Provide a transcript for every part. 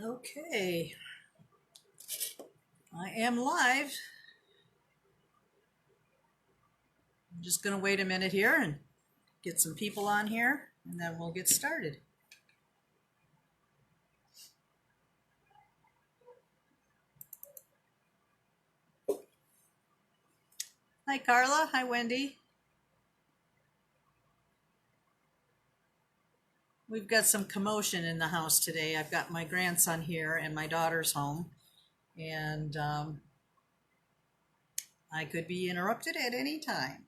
Okay, I am live. I'm just going to wait a minute here and get some people on here, and then we'll get started. Hi, Carla. Hi, Wendy. We've got some commotion in the house today. I've got my grandson here and my daughter's home, and I could be interrupted at any time.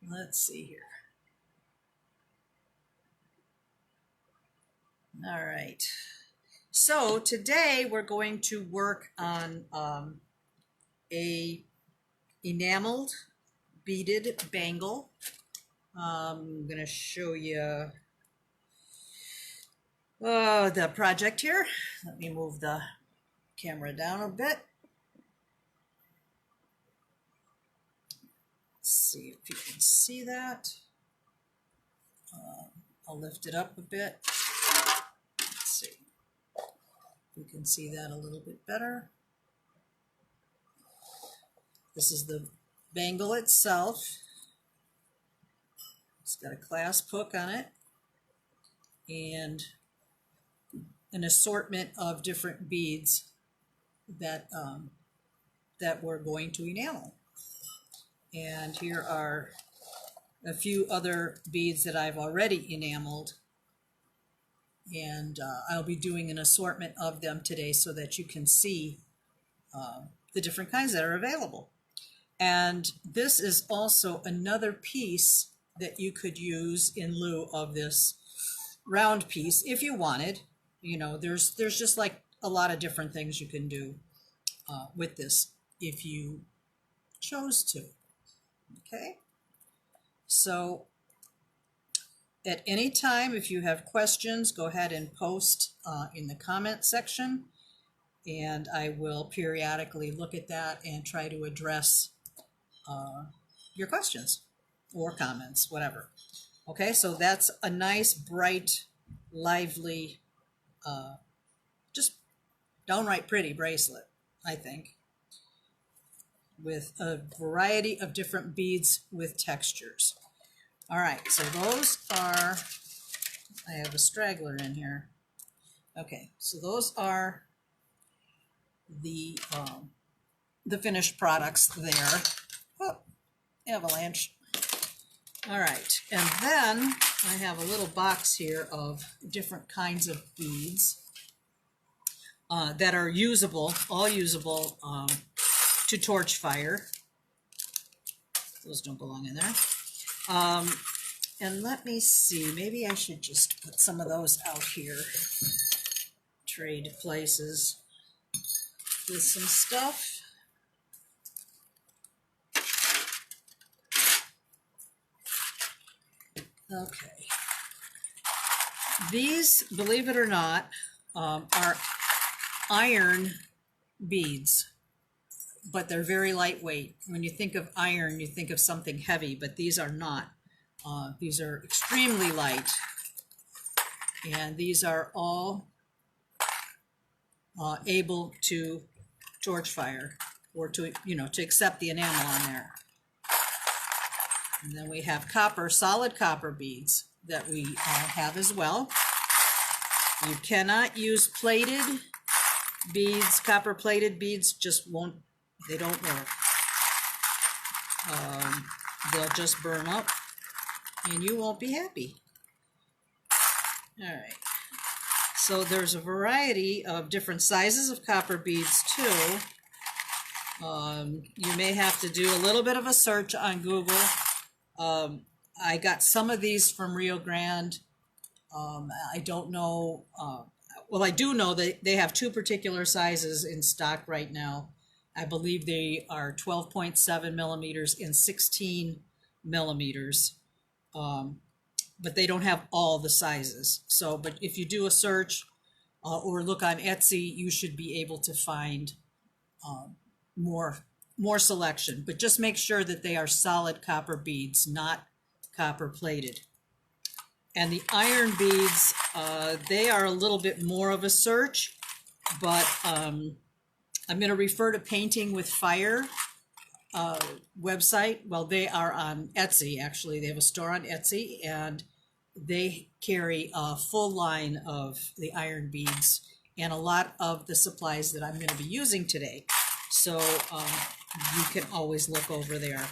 Let's see here. All right. So today we're going to work on a enameled beaded bangle. I'm going to show you the project here. Let me move the camera down a bit. Let's see if you can see that. I'll lift it up a bit. Let's see if you can see that a little bit better. This is the bangle itself. It's got a clasp hook on it and an assortment of different beads that we're going to enamel. And here are a few other beads that I've already enameled, and I'll be doing an assortment of them today so that you can see the different kinds that are available. And this is also another piece that you could use in lieu of this round piece if you wanted. You know, there's just like a lot of different things you can do with this if you chose to. Okay, so at any time, if you have questions, go ahead and post in the comment section, and I will periodically look at that and try to address your questions or comments, whatever. Okay, so that's a nice, bright, lively, just downright pretty bracelet, I think, with a variety of different beads with textures. All right, so those are, I have a straggler in here. Okay, so those are the finished products there. Oh, avalanche. All right, and then I have a little box here of different kinds of beads that are usable, all usable to torch fire. Those don't belong in there. And let me see, maybe I should just put some of those out here. Trade places with some stuff. Okay. These, believe it or not, are iron beads, but they're very lightweight. When you think of iron, you think of something heavy, but these are not. These are extremely light, and these are all able to torch fire, or to, you know, to accept the enamel on there. And then we have copper, solid copper beads that we have as well. You cannot use plated beads. Copper plated beads just won't, they don't work. They'll just burn up and you won't be happy. All right, so there's a variety of different sizes of copper beads too. You may have to do a little bit of a search on Google. I got some of these from Rio Grande. I don't know, well, I do know that they have two particular sizes in stock right now. I believe they are 12.7 millimeters and 16 millimeters. But they don't have all the sizes. So, but if you do a search or look on Etsy, you should be able to find more selection. But just make sure that they are solid copper beads, not copper plated. And the iron beads, they are a little bit more of a search, but I'm going to refer to Painting with Fire website. Well, they are on Etsy, actually. They have a store on Etsy, and they carry a full line of the iron beads and a lot of the supplies that I'm going to be using today. So you can always look over there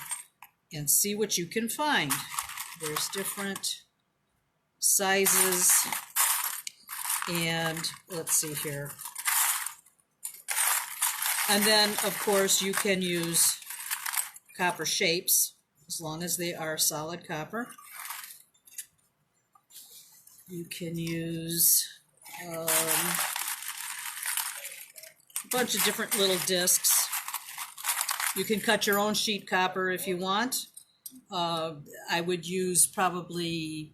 and see what you can find. There's different sizes, and let's see here. And then, of course, you can use copper shapes as long as they are solid copper. You can use a bunch of different little discs. You can cut your own sheet copper if you want. I would use probably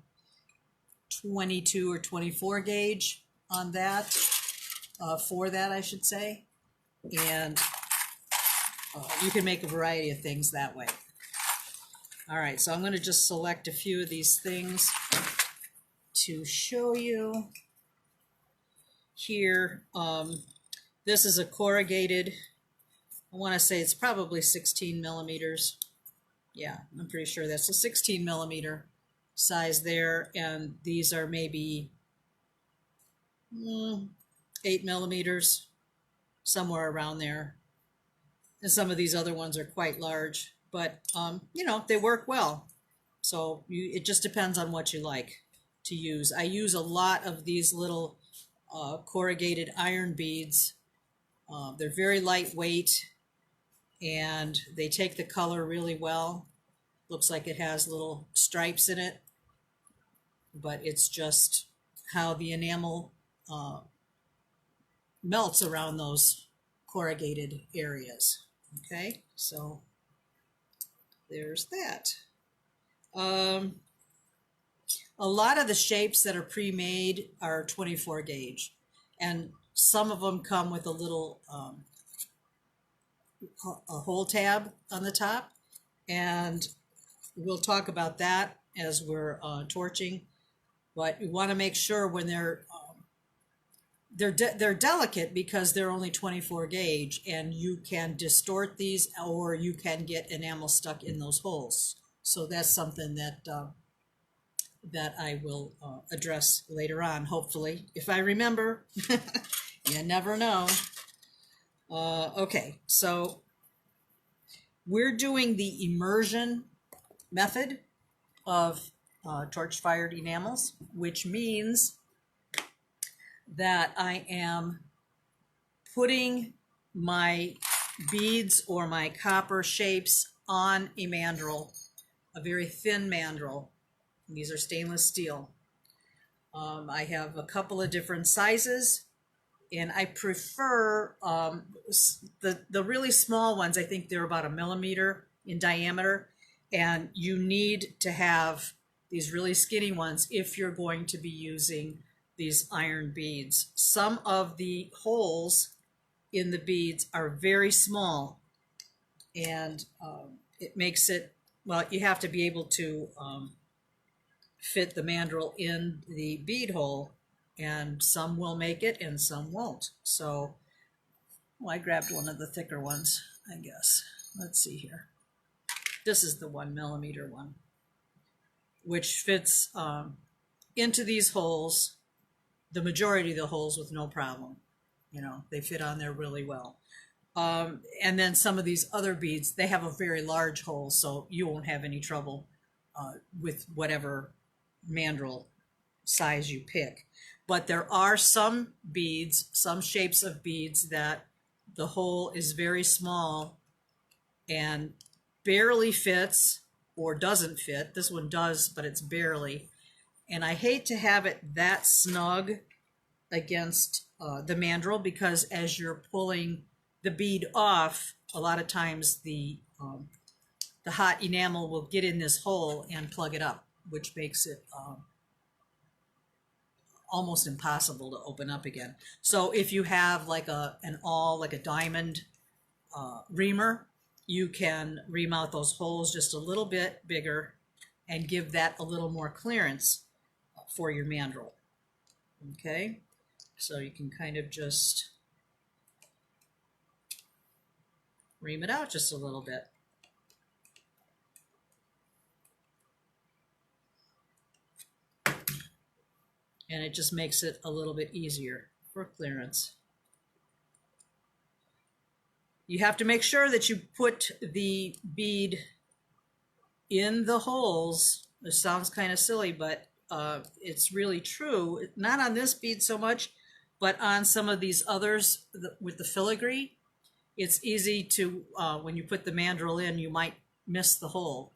22 or 24 gauge on that, for that I should say. And you can make a variety of things that way. All right, so I'm going to just select a few of these things to show you here. This is a corrugated, I want to say it's probably 16 millimeters. Yeah, I'm pretty sure that's a 16 millimeter size there, and these are maybe 8 millimeters, somewhere around there. And some of these other ones are quite large, but you know, they work well. So it just depends on what you like to use. I use a lot of these little corrugated iron beads. They're very lightweight, and they take the color really well. Looks like it has little stripes in it, but it's just how the enamel melts around those corrugated areas. Okay, so there's that. A lot of the shapes that are pre-made are 24 gauge, and some of them come with a little a hole tab on the top, and we'll talk about that as we're torching. But you want to make sure when they're delicate because they're only 24 gauge, and you can distort these, or you can get enamel stuck in those holes. So that's something that that I will address later on, hopefully, if I remember. You never know. Okay, so we're doing the immersion method of torch-fired enamels, which means that I am putting my beads or my copper shapes on a mandrel, a very thin mandrel. These are stainless steel. I have a couple of different sizes, and I prefer the really small ones. I think they're about 1 millimeter in diameter, and you need to have these really skinny ones if you're going to be using these iron beads. Some of the holes in the beads are very small, and it makes it, well, you have to be able to fit the mandrel in the bead hole, and some will make it and some won't. So, well, I grabbed one of the thicker ones, I guess. Let's see here. This is the 1 millimeter one, which fits into these holes, the majority of the holes, with no problem. You know, they fit on there really well. And then some of these other beads, they have a very large hole, so you won't have any trouble with whatever mandrel size you pick. But there are some beads, some shapes of beads, that the hole is very small and barely fits or doesn't fit. This one does, but it's barely. And I hate to have it that snug against the mandrel, because as you're pulling the bead off, a lot of times the hot enamel will get in this hole and plug it up, which makes it almost impossible to open up again. So if you have like a diamond reamer, you can ream out those holes just a little bit bigger and give that a little more clearance for your mandrel. Okay, so you can kind of just ream it out just a little bit. And it just makes it a little bit easier for clearance. You have to make sure that you put the bead in the holes. It sounds kind of silly, but it's really true. Not on this bead so much, but on some of these others with the filigree. It's easy to, when you put the mandrel in, you might miss the hole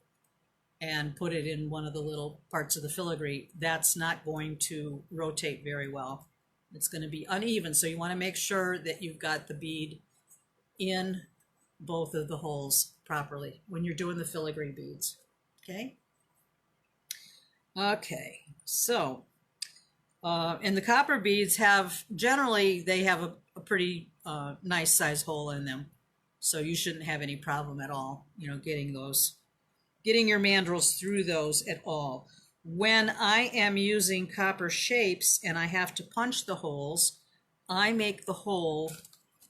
and put it in one of the little parts of the filigree. That's not going to rotate very well. It's going to be uneven, so you want to make sure that you've got the bead in both of the holes properly when you're doing the filigree beads. Okay? Okay, so, and the copper beads have, generally, they have a pretty nice size hole in them. So you shouldn't have any problem at all, you know, getting your mandrels through those at all. When I am using copper shapes and I have to punch the holes, I make the hole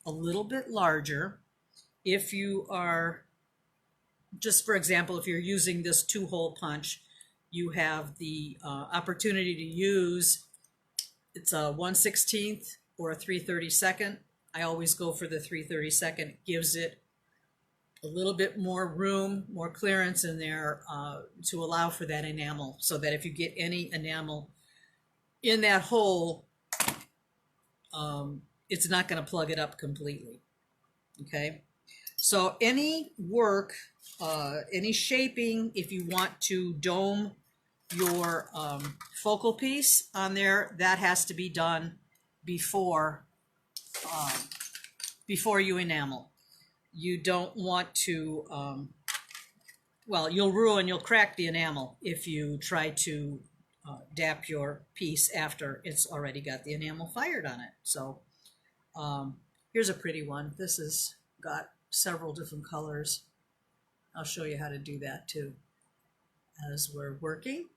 a little bit larger. If you are, just for example, if you're using this 2-hole punch, you have the opportunity to use, it's a 1/16 or a 3/32. I always go for the 3/32. It gives it a little bit more room, more clearance in there to allow for that enamel, so that if you get any enamel in that hole, it's not going to plug it up completely. Okay, so any work, any shaping, if you want to dome your focal piece on there, that has to be done before you enamel. You don't want to, well, you'll crack the enamel if you try to dap your piece after it's already got the enamel fired on it. So here's a pretty one. This has got several different colors. I'll show you how to do that too as we're working.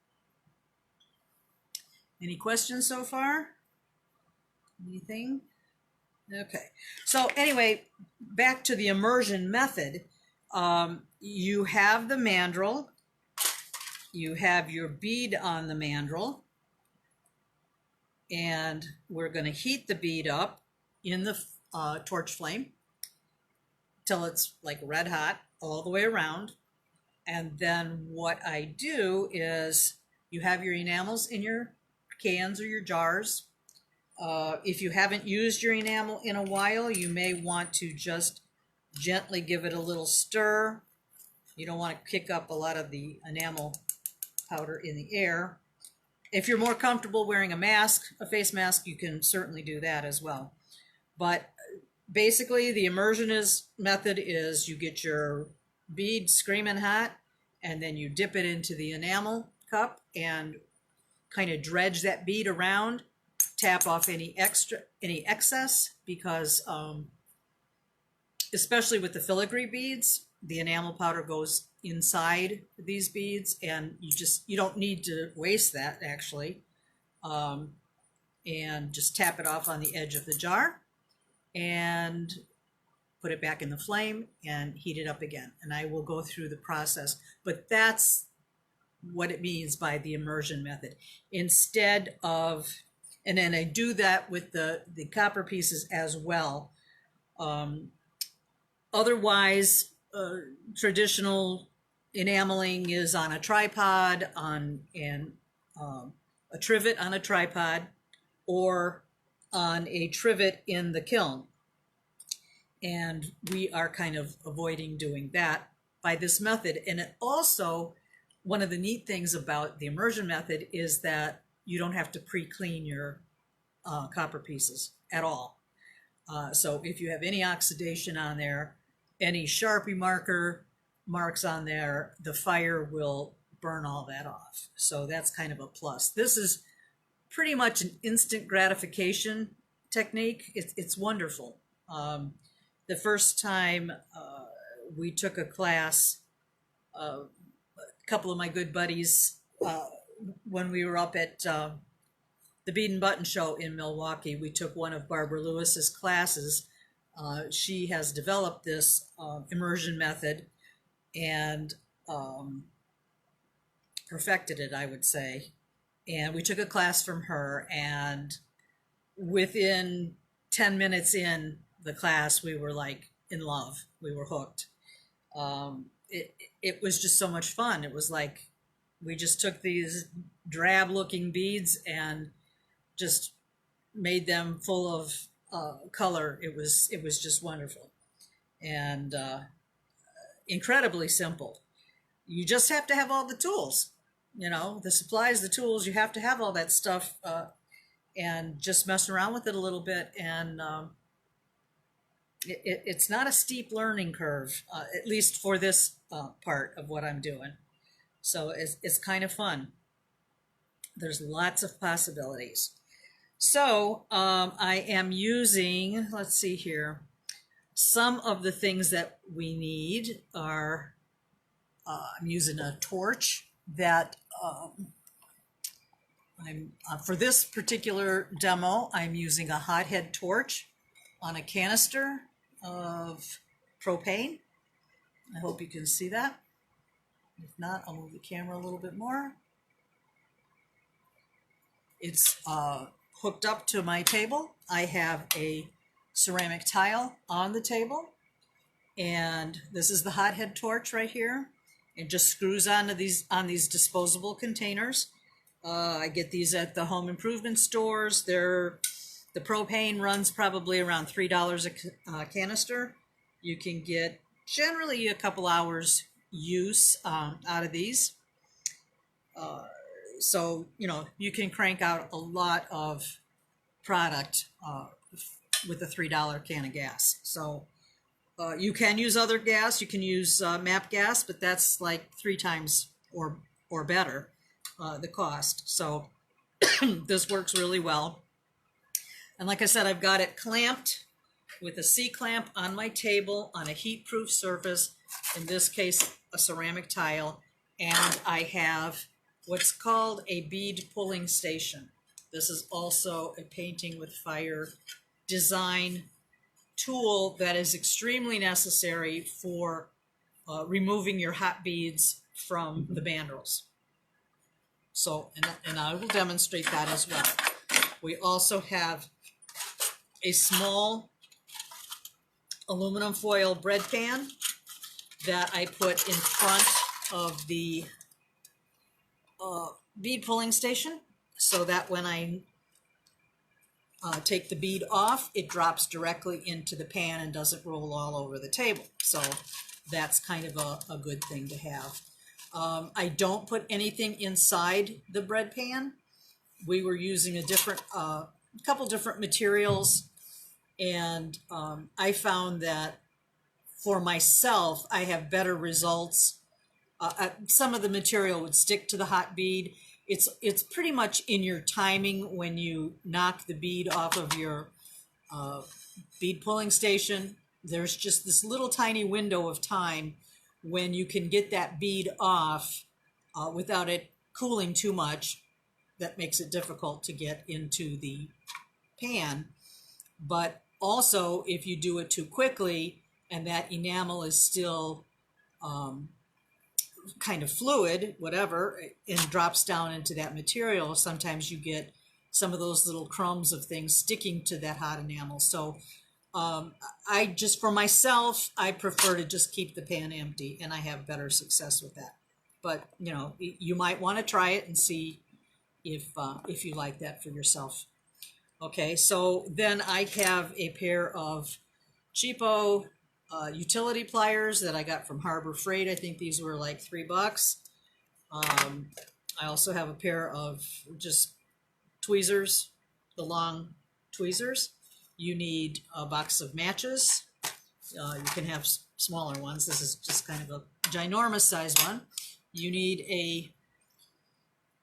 Any questions so far? Anything? Okay, so anyway, back to the immersion method. You have the mandrel, you have your bead on the mandrel, and we're going to heat the bead up in the torch flame till it's like red hot all the way around. And then what I do is, you have your enamels in your cans or your jars. If you haven't used your enamel in a while, you may want to just gently give it a little stir. You don't want to kick up a lot of the enamel powder in the air. If you're more comfortable wearing a mask, a face mask, you can certainly do that as well. But basically, the immersion method is you get your bead screaming hot, and then you dip it into the enamel cup and kind of dredge that bead around. Tap off any excess, because especially with the filigree beads, the enamel powder goes inside these beads, and you don't need to waste that actually. And just tap it off on the edge of the jar and put it back in the flame and heat it up again. And I will go through the process, but that's what it means by the immersion method. Instead of, and then I do that with the copper pieces as well. Otherwise, traditional enameling is on a tripod, a trivet on a tripod, or on a trivet in the kiln. And we are kind of avoiding doing that by this method. And it also, one of the neat things about the immersion method is that you don't have to pre-clean your copper pieces at all. So if you have any oxidation on there, any Sharpie marks on there, the fire will burn all that off. So that's kind of a plus. This is pretty much an instant gratification technique. It's wonderful. The first time we took a class, a couple of my good buddies when we were up at the Bead and Button show in Milwaukee, we took one of Barbara Lewis's classes. She has developed this immersion method and perfected it, I would say. And we took a class from her, and within 10 minutes in the class, we were like in love. We were hooked. It was just so much fun. It was like we just took these drab looking beads and just made them full of color. It was just wonderful and incredibly simple. You just have to have all the tools, you know, the supplies, the tools. You have to have all that stuff and just mess around with it a little bit. And it's not a steep learning curve, at least for this part of what I'm doing. So it's kind of fun. There's lots of possibilities. So I am using, let's see here, some of the things that we need are, I'm using a torch that for this particular demo, I'm using a hothead torch on a canister of propane. I hope you can see that. If not, I'll move the camera a little bit more. It's hooked up to my table. I have a ceramic tile on the table, and this is the hothead torch right here. It just screws onto these disposable containers. I get these at the home improvement stores. The propane runs probably around $3 a canister. You can get generally a couple hours use out of these. So, you know, you can crank out a lot of product with a $3 can of gas. So you can use other gas. You can use MAP gas, but that's like 3 times or better the cost. So this works really well. And like I said, I've got it clamped with a C-clamp on my table on a heat-proof surface, in this case, a ceramic tile, and I have what's called a bead pulling station. This is also a painting with fire design tool that is extremely necessary for removing your hot beads from the mandrels. So, and I will demonstrate that as well. We also have a small aluminum foil bread pan that I put in front of the bead pulling station, so that when I take the bead off, it drops directly into the pan and doesn't roll all over the table. So that's kind of a good thing to have. I don't put anything inside the bread pan. We were using a couple different materials, and I found that for myself, I have better results. Some of the material would stick to the hot bead. It's pretty much in your timing when you knock the bead off of your bead pulling station. There's just this little tiny window of time when you can get that bead off without it cooling too much. That makes it difficult to get into the pan. But also, if you do it too quickly and that enamel is still kind of fluid, whatever, and drops down into that material, sometimes you get some of those little crumbs of things sticking to that hot enamel. So I just, for myself, I prefer to just keep the pan empty, and I have better success with that. But, you know, you might want to try it and see if you like that for yourself. Okay, so then I have a pair of cheapo utility pliers that I got from Harbor Freight. I think these were like $3. I also have a pair of just tweezers, the long tweezers. You need a box of matches. You can have smaller ones. This is just kind of a ginormous size one. You need a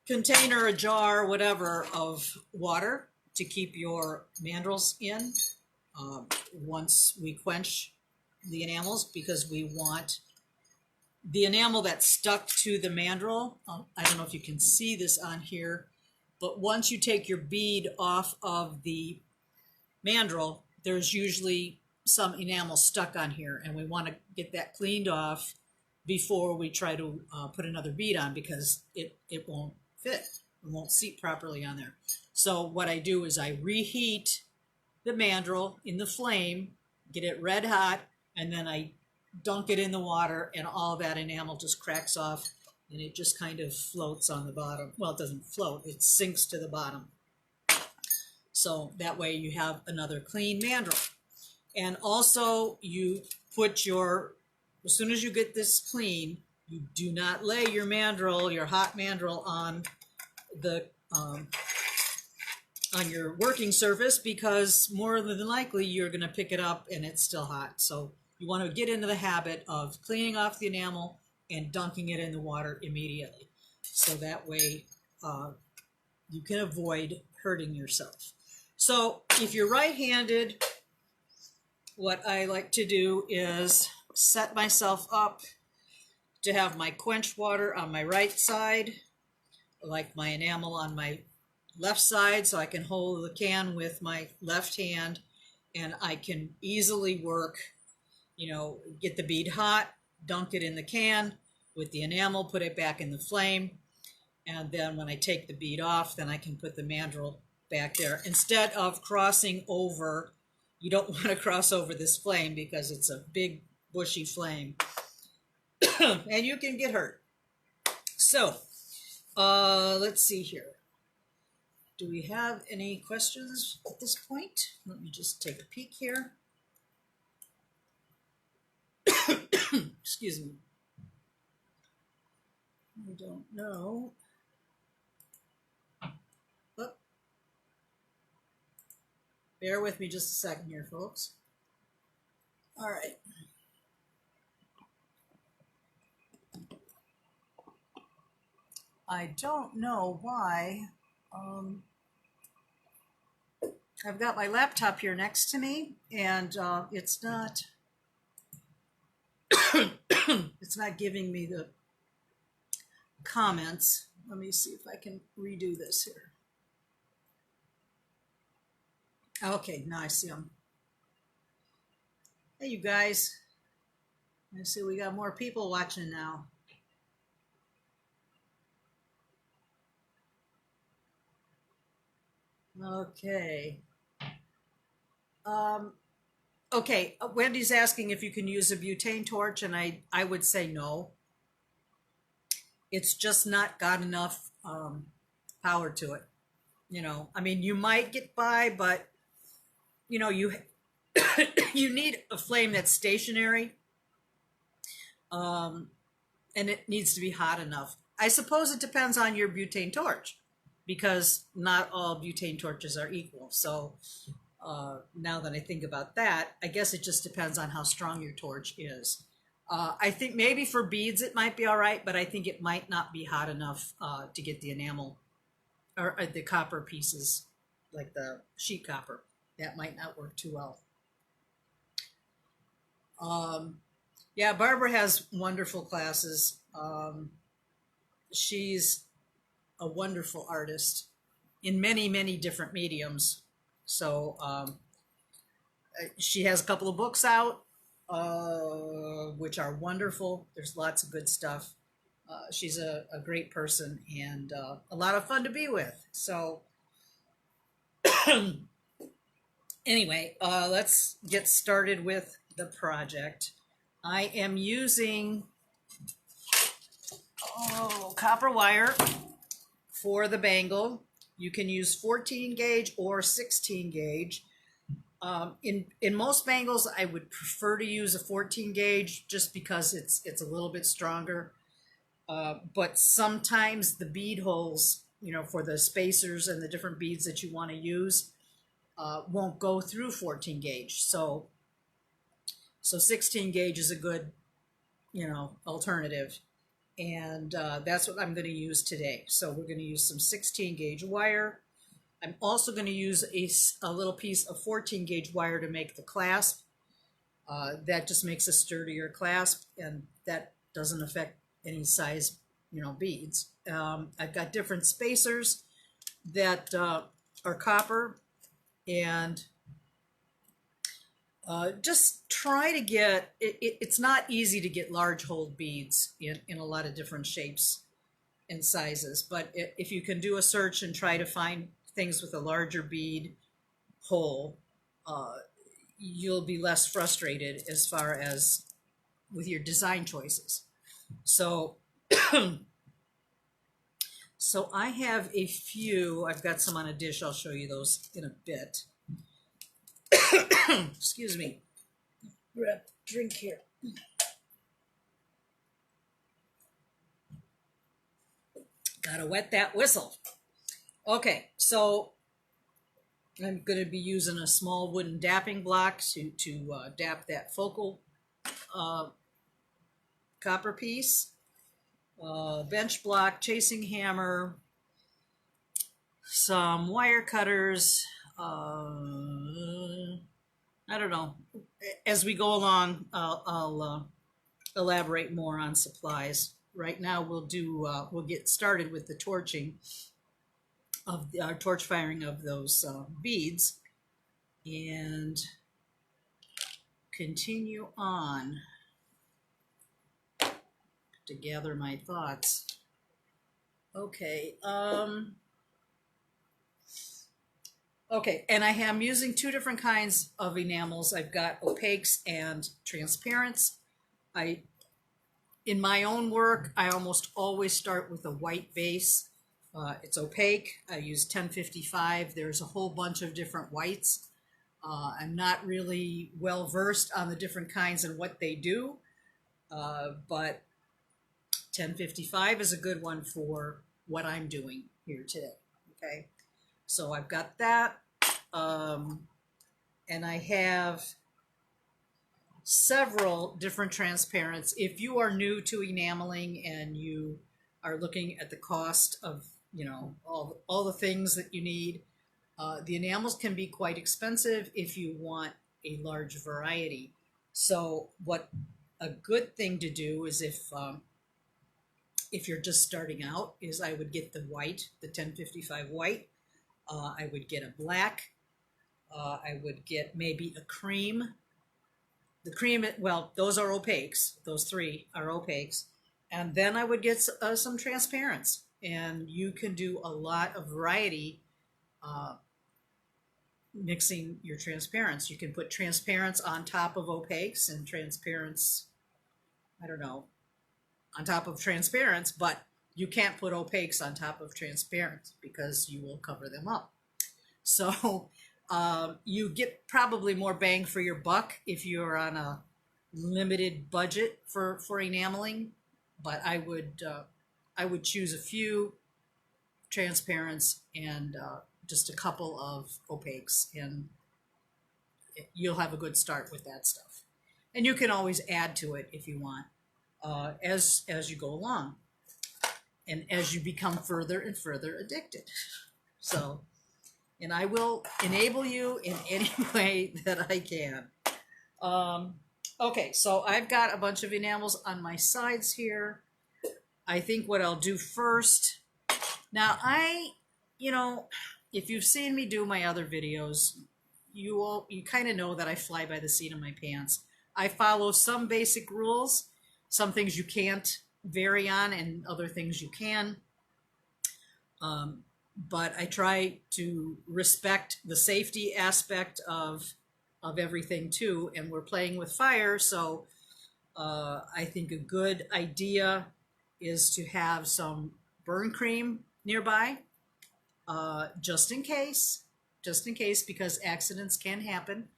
container, a jar, whatever, of water to keep your mandrels in once we quench the enamels, because we want the enamel that's stuck to the mandrel, I don't know if you can see this on here, but once you take your bead off of the mandrel, there's usually some enamel stuck on here, and we want to get that cleaned off before we try to put another bead on, because it won't fit. It won't seat properly on there. So what I do is I reheat the mandrel in the flame, get it red hot, and then I dunk it in the water, and all that enamel just cracks off, and it just kind of floats on the bottom. Well, it doesn't float, it sinks to the bottom. So that way you have another clean mandrel. And also you put your, as soon as you get this clean, you do not lay your mandrel, your hot mandrel, on the on your working surface, because more than likely you're going to pick it up and it's still hot. So you want to get into the habit of cleaning off the enamel and dunking it in the water immediately. So that way you can avoid hurting yourself. So if you're right-handed, what I like to do is set myself up to have my quench water on my right side, like my enamel on my left side, so I can hold the can with my left hand, and I can easily work, you know, get the bead hot, dunk it in the can with the enamel, put it back in the flame, and then when I take the bead off, then I can put the mandrel back there. Instead of crossing over, you don't want to cross over this flame because it's a big bushy flame and you can get hurt. So let's see here. Do we have any questions at this point? Let me just take a peek here. Excuse me. I don't know. Oh. Bear with me just a second here, folks. All right. I don't know why. I've got my laptop here next to me, and it's not it's not giving me the comments. Let me see if I can redo this here. Okay, now I see them. Hey, you guys. I see we got more people watching now. Okay. Okay, Wendy's asking if you can use a butane torch, and I would say no. It's just not got enough power to it. You know, I mean, you might get by, but you know, you you need a flame that's stationary, and it needs to be hot enough. I suppose it depends on your butane torch, because not all butane torches are equal. So now that I think about that, I guess it just depends on how strong your torch is. I think maybe for beads it might be all right, but I think it might not be hot enough to get the enamel or the copper pieces, like the sheet copper. That might not work too well. Yeah, Barbara has wonderful classes. She's a wonderful artist in many, many different mediums. So she has a couple of books out, which are wonderful. There's lots of good stuff. She's a great person and a lot of fun to be with. So anyway, let's get started with the project. I am using copper wire for the bangle. You can use 14 gauge or 16 gauge. In most bangles, I would prefer to use a 14 gauge just because it's a little bit stronger. But sometimes the bead holes, you know, for the spacers and the different beads that you want to use, won't go through 14 gauge. So 16 gauge is a good, you know, alternative. And that's what I'm going to use today. So we're going to use some 16 gauge wire. I'm also going to use a little piece of 14 gauge wire to make the clasp. That just makes a sturdier clasp, and that doesn't affect any size, beads. I've got different spacers that are copper, and just try to get it's not easy to get large hole beads in a lot of different shapes and sizes, but if you can do a search and try to find things with a larger bead hole, you'll be less frustrated as far as with your design choices. So so I have a few. I've got some on a dish. I'll show you those in a bit. Excuse me. Grab a drink here. Gotta wet that whistle. Okay, so I'm going to be using a small wooden dapping block to dap that focal copper piece. Bench block, chasing hammer, some wire cutters. I don't know. As we go along, I'll elaborate more on supplies. Right now, we'll get started with the torching of our torch firing of those beads, and continue on to gather my thoughts. Okay. Okay, and I am using two different kinds of enamels. I've got opaques and transparents. In my own work, I almost always start with a white base. It's opaque. I use 1055. There's a whole bunch of different whites. I'm not really well versed on the different kinds and what they do, but 1055 is a good one for what I'm doing here today. Okay, so I've got that, and I have several different transparents. If you are new to enameling and you are looking at the cost of all the things that you need, the enamels can be quite expensive if you want a large variety. So what a good thing to do is if you're just starting out, is I would get the white, the 1055 white. I would get a black. I would get maybe a cream. The cream, well, those are opaques. Those three are opaques. And then I would get some transparents. And you can do a lot of variety mixing your transparents. You can put transparents on top of opaques and transparents, I don't know, on top of transparents, but you can't put opaques on top of transparents because you will cover them up. So you get probably more bang for your buck if you're on a limited budget for enameling, but I would choose a few transparents and just a couple of opaques, and you'll have a good start with that stuff. And you can always add to it if you want as you go along and as you become further and further addicted. So, and I will enable you in any way that I can. Okay, so I've got a bunch of enamels on my sides here. I think what I'll do first, now if you've seen me do my other videos, you kind of know that I fly by the seat of my pants. I follow some basic rules, some things you can't vary on and other things you can. But I try to respect the safety aspect of everything too, and we're playing with fire, so I think a good idea is to have some burn cream nearby, just in case, because accidents can happen.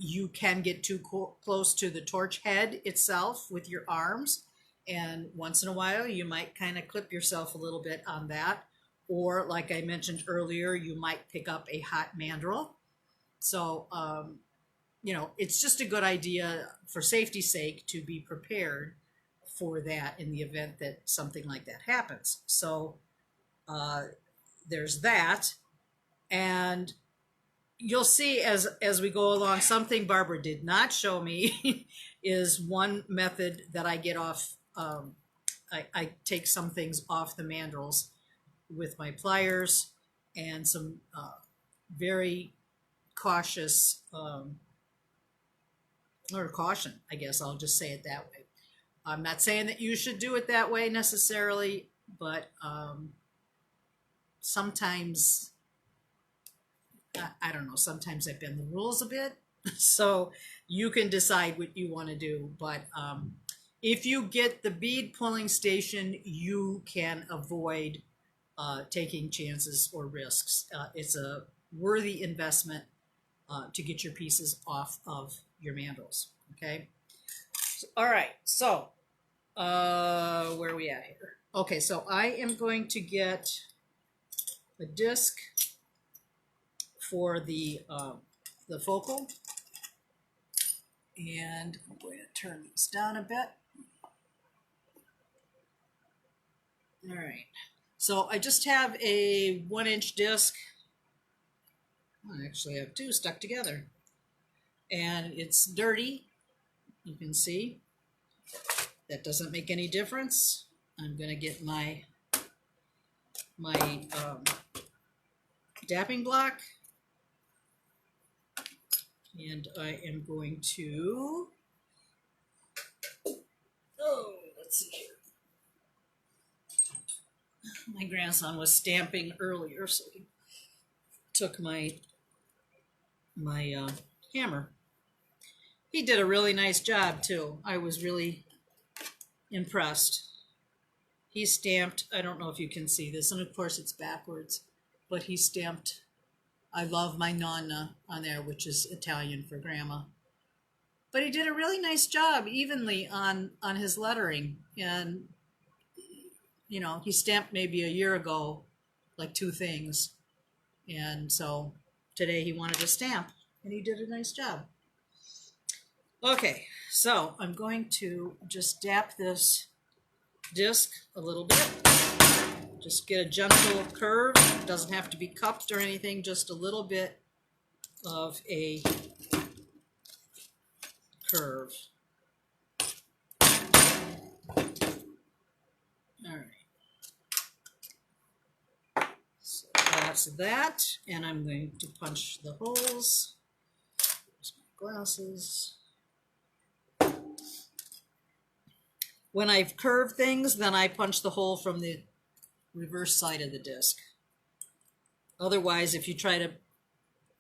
You can get too close to the torch head itself with your arms, and once in a while you might kind of clip yourself a little bit on that, or like I mentioned earlier, you might pick up a hot mandrel. So it's just a good idea for safety's sake to be prepared for that in the event that something like that happens. So there's that. And you'll see as we go along, something Barbara did not show me is one method that I get off. I take some things off the mandrels with my pliers and some very cautious, or caution, I guess I'll just say it that way. I'm not saying that you should do it that way necessarily, but sometimes, I don't know, sometimes I bend the rules a bit. So you can decide what you want to do. But if you get the bead pulling station, you can avoid taking chances or risks. It's a worthy investment to get your pieces off of your mandrels. Okay. All right. So where are we at here? Okay. So I am going to get a disc for the focal, and I'm going to turn these down a bit. All right. So I just have a 1-inch disc. I actually have two stuck together, and it's dirty. You can see that doesn't make any difference. I'm going to get my dapping block, and I am going to, let's see here. My grandson was stamping earlier, so he took my hammer. He did a really nice job too. I was really impressed. He stamped, I don't know if you can see this, and of course it's backwards, but he stamped "I love my nonna" on there, which is Italian for grandma. But he did a really nice job evenly on his lettering. And you know, he stamped maybe a year ago like 2 things, and so today he wanted to stamp, and he did a nice job. Okay, so I'm going to just dap this disc a little bit. Just get a gentle curve. It doesn't have to be cupped or anything, just a little bit of a curve. All right. So that's that, and I'm going to punch the holes. There's my glasses. When I've curved things, then I punch the hole from the reverse side of the disc. Otherwise, if you try to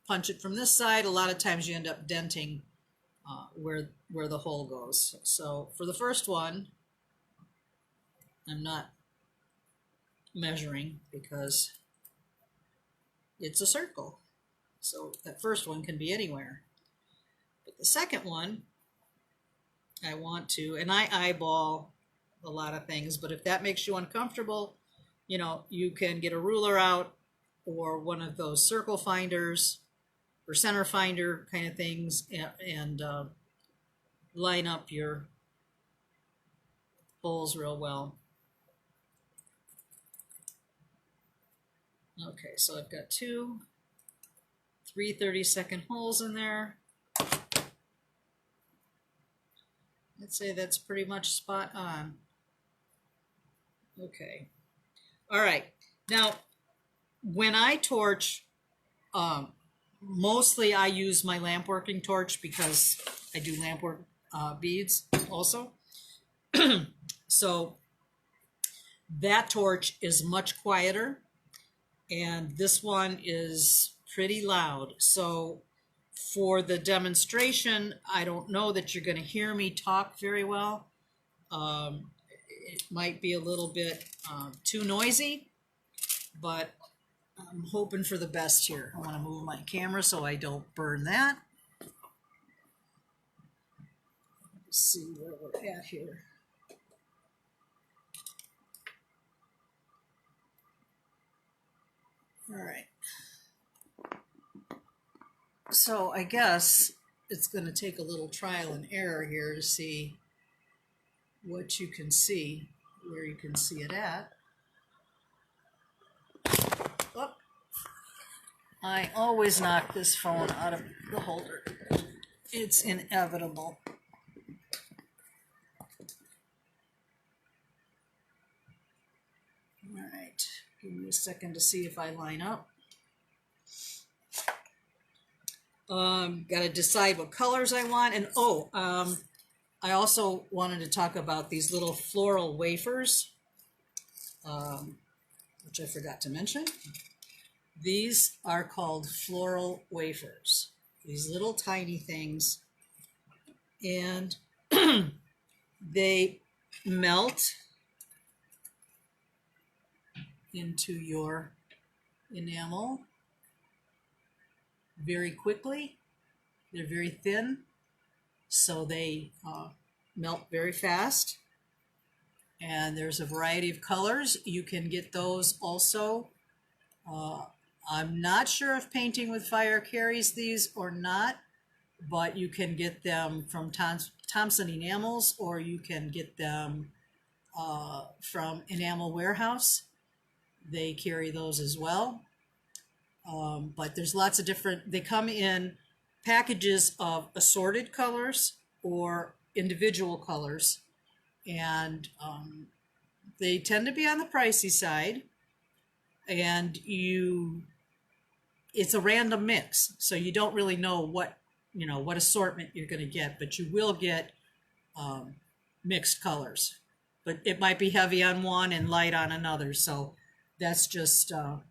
punch it from this side, a lot of times you end up denting where the hole goes. So for the first one, I'm not measuring because it's a circle. So that first one can be anywhere. But the second one, I want to, and I eyeball a lot of things, but if that makes you uncomfortable, you know, you can get a ruler out or one of those circle finders or center finder kind of things, and line up your holes real well. Okay, so I've got 2 3/32 holes in there. I'd say that's pretty much spot on. Okay. All right. Now, when I torch, mostly I use my lamp working torch because I do lamp work beads also. So that torch is much quieter, and this one is pretty loud. So for the demonstration, I don't know that you're going to hear me talk very well. It might be a little bit too noisy, but I'm hoping for the best here. I want to move my camera so I don't burn that. Let's see where we're at here. All right. So I guess it's going to take a little trial and error here to see what you can see, where you can see it at. Oh. I always knock this phone out of the holder. It's inevitable. All right, give me a second to see if I line up. Got to decide what colors I want. And I also wanted to talk about these little floral wafers, which I forgot to mention. These are called floral wafers, these little tiny things, and they melt into your enamel very quickly. They're very thin, so they melt very fast. And there's a variety of colors. You can get those also. I'm not sure if Painting with Fire carries these or not, but you can get them from Thompson Enamels, or you can get them from Enamel Warehouse. They carry those as well. But there's lots of different, they come in packages of assorted colors or individual colors, and they tend to be on the pricey side, and it's a random mix, so you don't really know what assortment you're going to get, but you will get mixed colors, but it might be heavy on one and light on another, so that's just how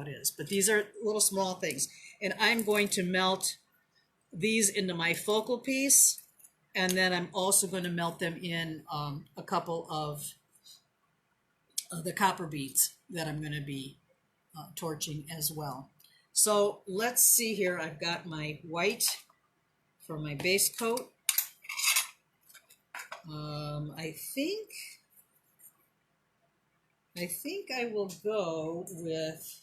it is. But these are little small things, and I'm going to melt these into my focal piece, and then I'm also going to melt them in a couple of the copper beads that I'm going to be torching as well. So let's see here. I've got my white for my base coat. I think I will go with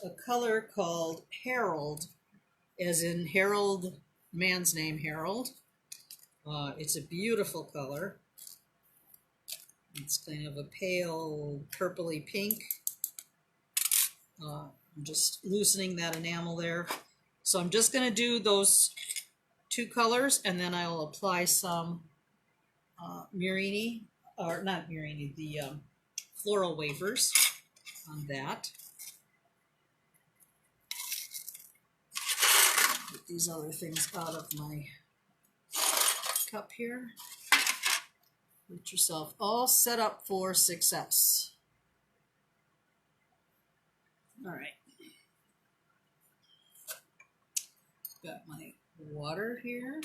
a color called Harold, as in Harold, man's name Harold. It's a beautiful color. It's kind of a pale purpley pink. I'm just loosening that enamel there. So I'm just going to do those two colors, and then I will apply some Murini, or not Murini, the floral wafers on that. Get these other things out of my cup here. Get yourself all set up for success. All right. Got my water here.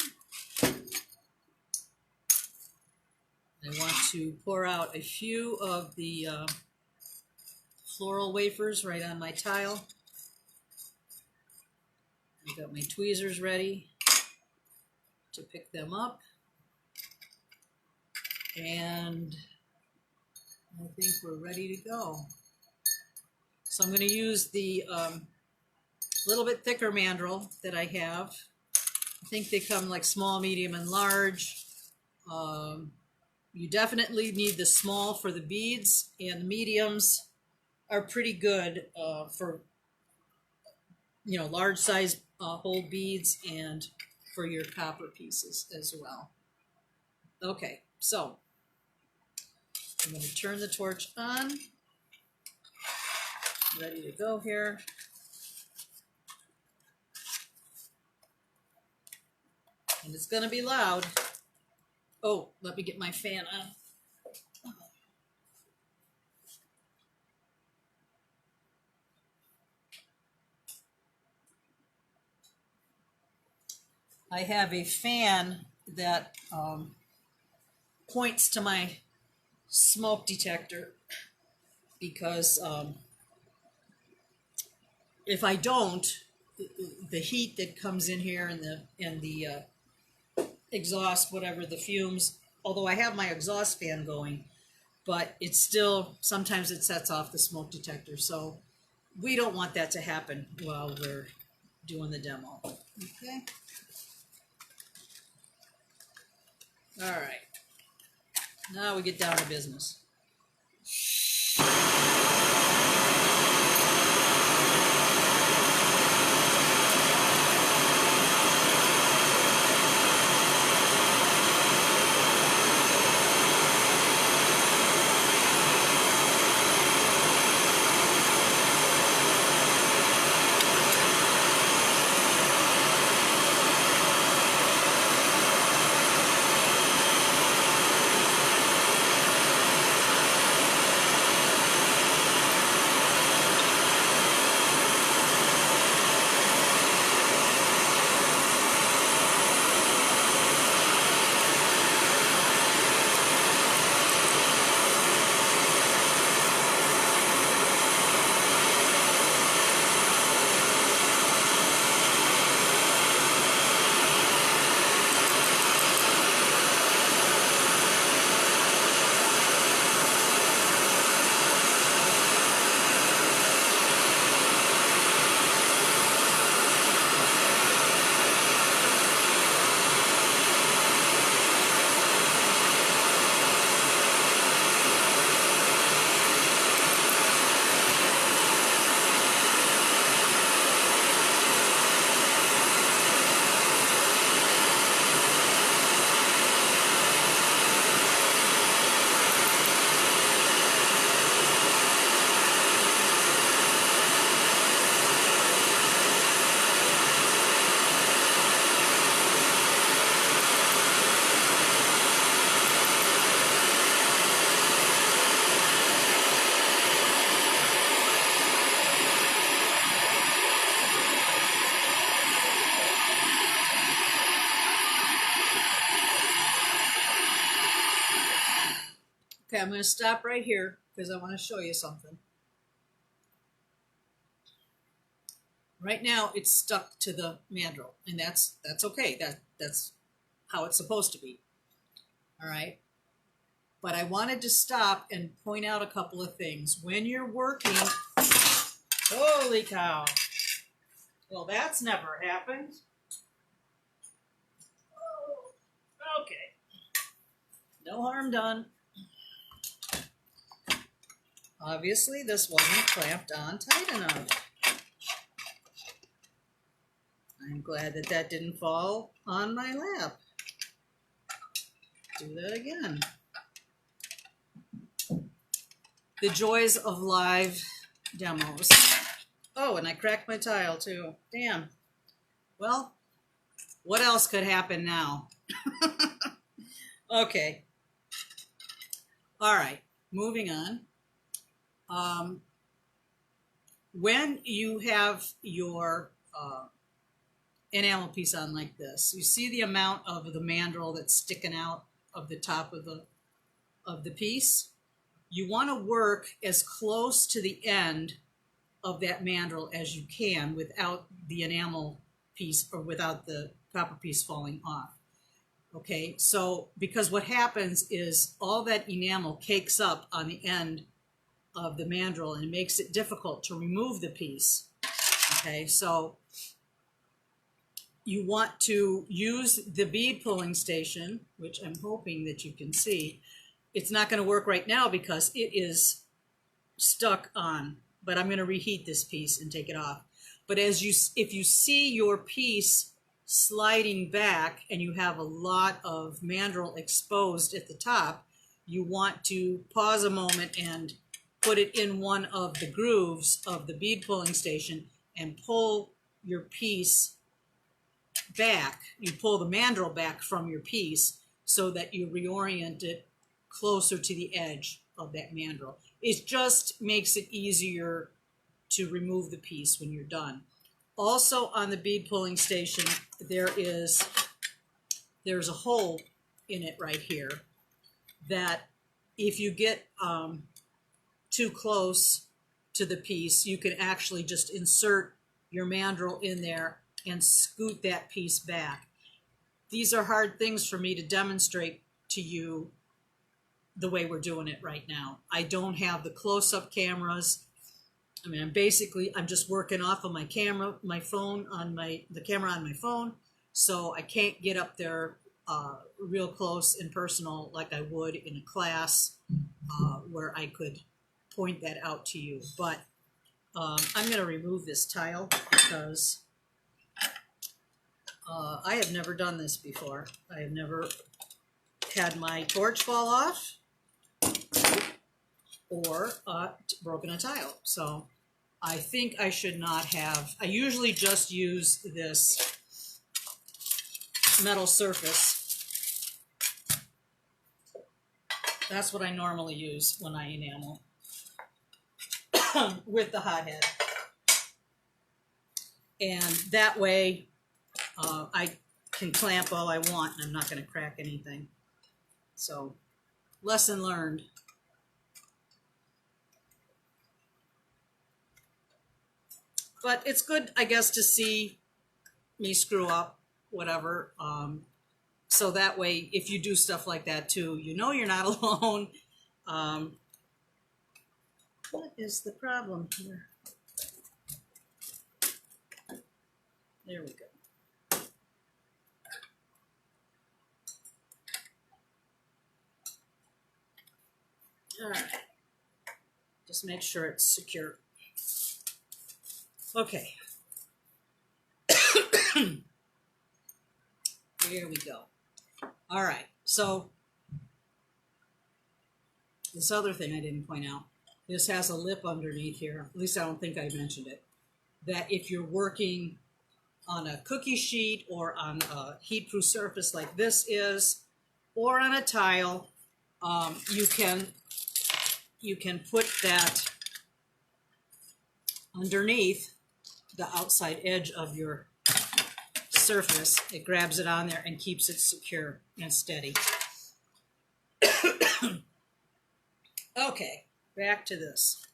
I want to pour out a few of the floral wafers right on my tile. I've got my tweezers ready to pick them up. And I think we're ready to go. So I'm going to use the little bit thicker mandrel that I have. I think they come like small, medium, and large. You definitely need the small for the beads, and the mediums are pretty good for large size whole beads and for your copper pieces as well. Okay, so I'm going to turn the torch on. Ready to go here. And it's going to be loud. Oh, let me get my fan on. I have a fan that points to my smoke detector, because if I don't, the heat that comes in here and the exhaust, whatever, the fumes, although I have my exhaust fan going, but it's still, sometimes it sets off the smoke detector. So we don't want that to happen while we're doing the demo. Okay. All right. Now we get down to business. Okay, I'm going to stop right here because I want to show you something. Right now it's stuck to the mandrel, and that's okay. That's how it's supposed to be. All right. But I wanted to stop and point out a couple of things. When you're working, holy cow. Well, that's never happened. Oh, okay. No harm done. Obviously, this wasn't clamped on tight enough. I'm glad that that didn't fall on my lap. Do that again. The joys of live demos. Oh, and I cracked my tile too. Damn. Well, what else could happen now? Okay. All right, moving on. When you have your enamel piece on like this, you see the amount of the mandrel that's sticking out of the top of the piece. You want to work as close to the end of that mandrel as you can without the enamel piece or without the copper piece falling off. Okay, so because what happens is all that enamel cakes up on the end of the mandrel and it makes it difficult to remove the piece. Okay, so you want to use the bead pulling station, which I'm hoping that you can see. It's not going to work right now because it is stuck on, but I'm going to reheat this piece and take it off. But if you see your piece sliding back and you have a lot of mandrel exposed at the top, you want to pause a moment and put it in one of the grooves of the bead pulling station and pull your piece back. You pull the mandrel back from your piece so that you reorient it closer to the edge of that mandrel. It just makes it easier to remove the piece when you're done. Also on the bead pulling station, there's a hole in it right here that if you get too close to the piece, you can actually just insert your mandrel in there and scoot that piece back. These are hard things for me to demonstrate to you the way we're doing it right now. I don't have the close-up cameras. I mean, I'm just working off of my camera, my phone, the camera on my phone, so I can't get up there real close and personal like I would in a class where I could point that out to you. But I'm going to remove this tile because I have never done this before. I have never had my torch fall off or broken a tile. So I think I should not have. I usually just use this metal surface. That's what I normally use when I enamel with the hothead. And that way I can clamp all I want and I'm not going to crack anything. So, lesson learned. But it's good, I guess, to see me screw up, whatever. So that way, if you do stuff like that too, you know you're not alone. What is the problem here? There we go. All right. Just make sure it's secure. Okay. Here we go. All right. So this other thing I didn't point out, this has a lip underneath here. At least I don't think I mentioned it. That if you're working on a cookie sheet or on a heat-proof surface like this is, or on a tile, you can put that underneath the outside edge of your surface. It grabs it on there and keeps it secure and steady. Okay, back to this.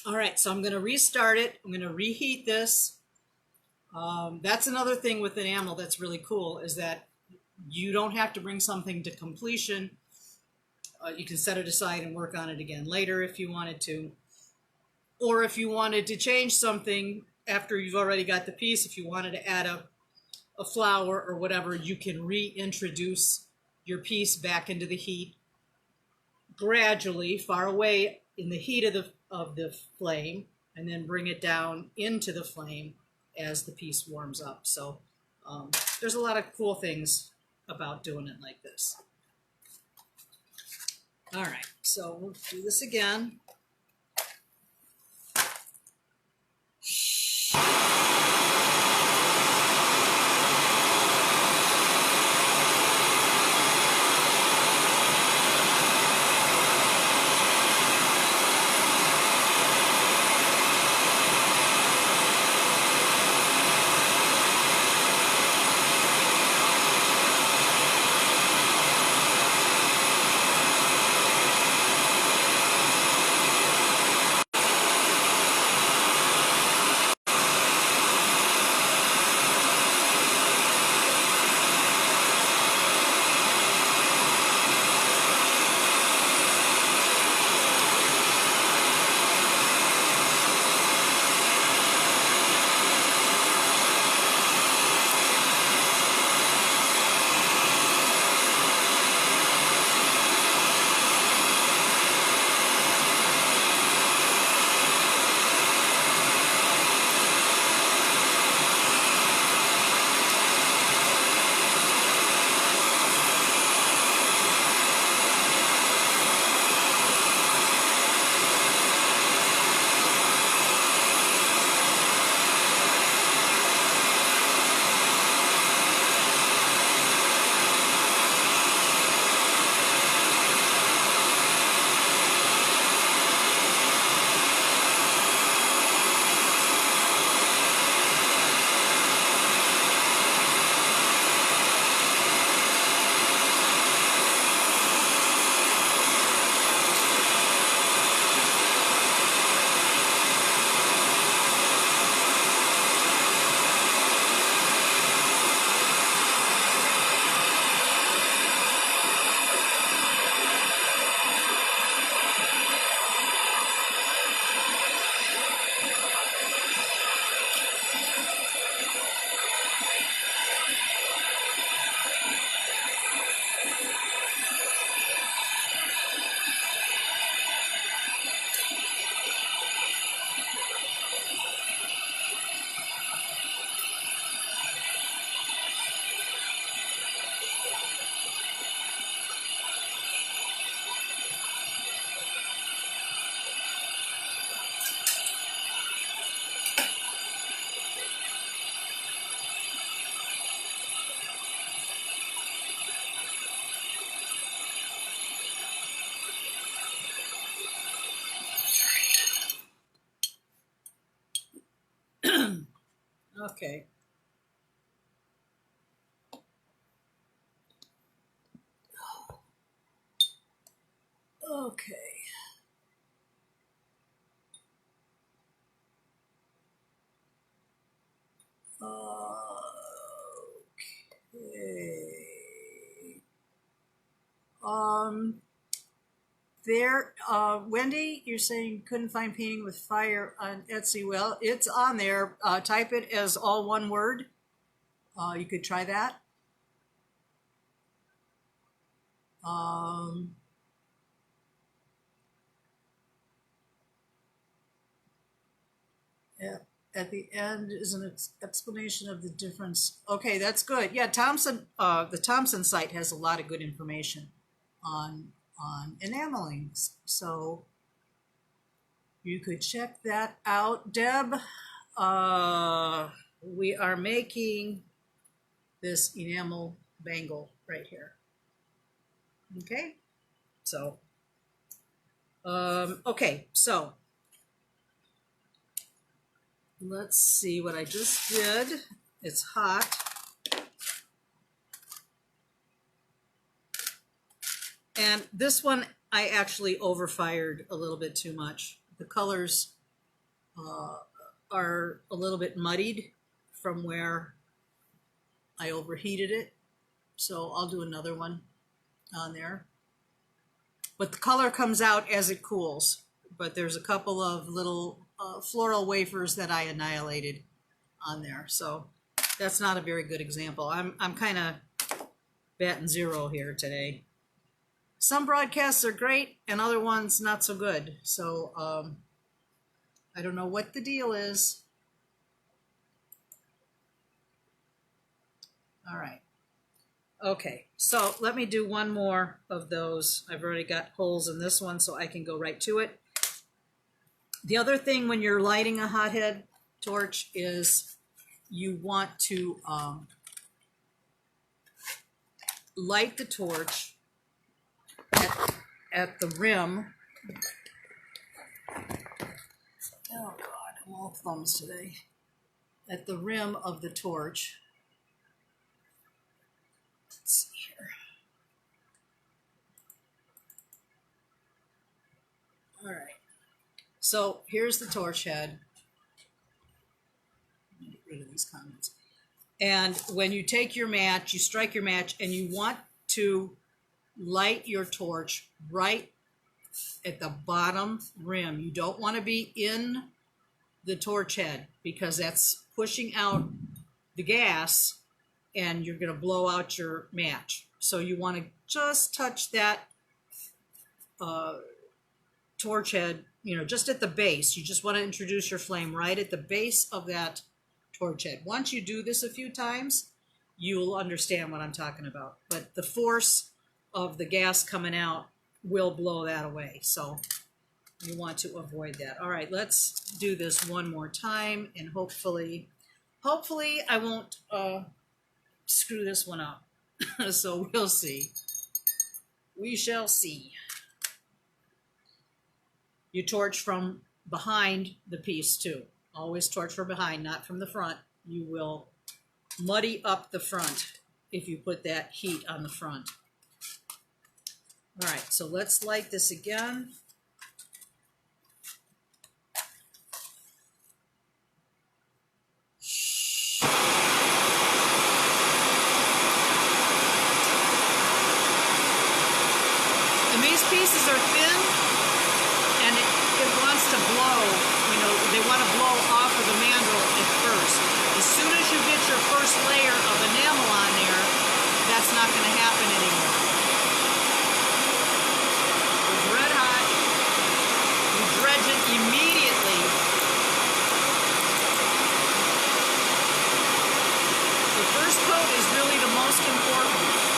All right, so I'm going to restart it. I'm going to reheat this. That's another thing with enamel that's really cool is that you don't have to bring something to completion. You can set it aside and work on it again later if you wanted to. Or if you wanted to change something after you've already got the piece, if you wanted to add a flower or whatever, you can reintroduce your piece back into the heat gradually, far away in the heat of the flame, and then bring it down into the flame as the piece warms up. So there's a lot of cool things about doing it like this. All right, so we'll do this again. Okay. Okay. Okay. Wendy, you're saying you couldn't find painting with fire on Etsy. Well, it's on there. Type it as all one word. You could try that. Yeah. At the end is an explanation of the difference. Okay, that's good. Yeah, the Thompson site has a lot of good information on enameling. So you could check that out. Deb, we are making this enamel bangle right here. Okay, so okay, so let's see what I just did. It's hot. And this one I actually overfired a little bit too much. The colors are a little bit muddied from where I overheated it. So I'll do another one on there. But the color comes out as it cools. But there's a couple of little floral wafers that I annihilated on there. So that's not a very good example. I'm kind of batting zero here today. Some broadcasts are great and other ones not so good. So I don't know what the deal is. All right. Okay, so let me do one more of those. I've already got holes in this one, so I can go right to it. The other thing when you're lighting a hothead torch is you want to light the torch at the rim. Oh God, I'm all thumbs today. At the rim of the torch. Let's see here. All right. So here's the torch head. Let me get rid of these comments. And when you take your match, you strike your match, and you want to light your torch right at the bottom rim. You don't want to be in the torch head because that's pushing out the gas and you're going to blow out your match. So you want to just touch that torch head, you know, just at the base. You just want to introduce your flame right at the base of that torch head. Once you do this a few times, you'll understand what I'm talking about. But the force of the gas coming out will blow that away. So you want to avoid that. All right, let's do this one more time, and hopefully I won't screw this one up. So we'll see. We shall see. You torch from behind the piece too. Always torch from behind, not from the front. You will muddy up the front if you put that heat on the front. All right, so let's light this again. And these pieces are thin, and it wants to blow. You know, they want to blow off of the mandrel at first. As soon as you get your first layer of enamel on there, that's not going to happen anymore. It's red hot. You dredge it immediately. The first coat is really the most important.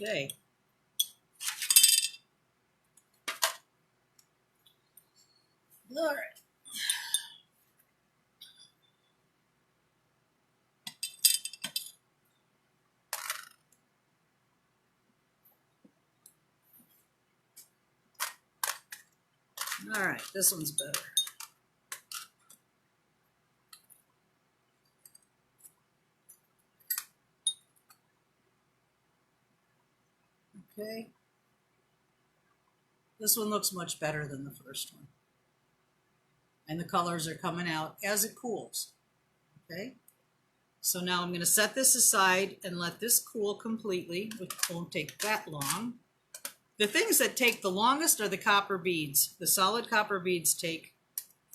Okay. All right. All right, this one's better. Okay. This one looks much better than the first one. And the colors are coming out as it cools. Okay. So now I'm going to set this aside and let this cool completely, which won't take that long. The things that take the longest are the copper beads. The solid copper beads take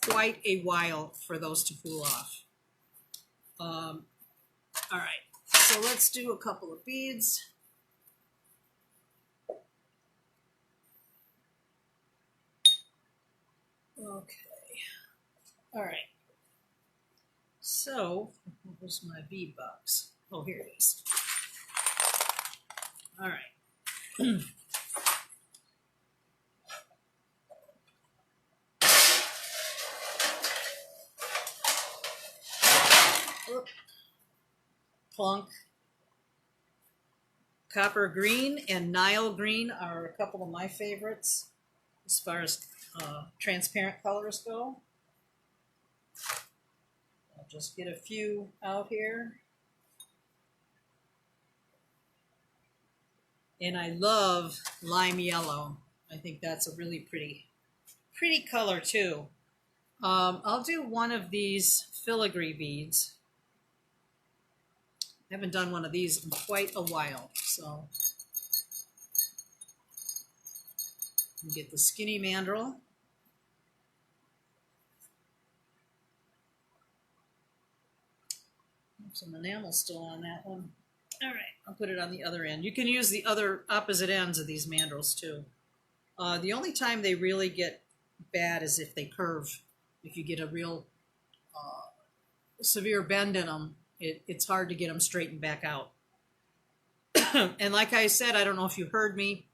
quite a while for those to cool off. All right, so let's do a couple of beads. Okay, all right. So, where's my bead box? Oh, here it is. All right. Plunk. Copper green and Nile green are a couple of my favorites as far as transparent colors go. I'll just get a few out here. And I love lime yellow. I think that's a really pretty color too. I'll do one of these filigree beads. I haven't done one of these in quite a while, so get the skinny mandrel. Some enamel still on that one. All right, I'll put it on the other end. You can use the other opposite ends of these mandrels too. The only time they really get bad is if they curve. If you get a real severe bend in them, it's hard to get them straightened back out. And like I said, I don't know if you heard me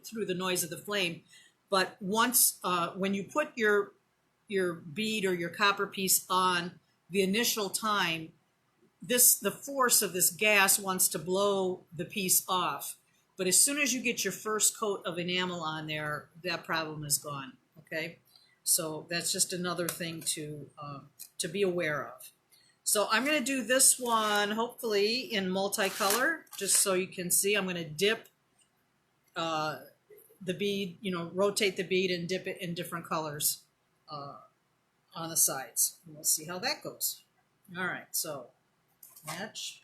through the noise of the flame, but once when you put your bead or your copper piece on, the initial time, the force of this gas wants to blow the piece off. But as soon as you get your first coat of enamel on there, that problem is gone. Okay, so that's just another thing to be aware of. So I'm going to do this one hopefully in multicolor, just so you can see. I'm going to dip the bead, rotate the bead and dip it in different colors on the sides. And we'll see how that goes. All right, so match.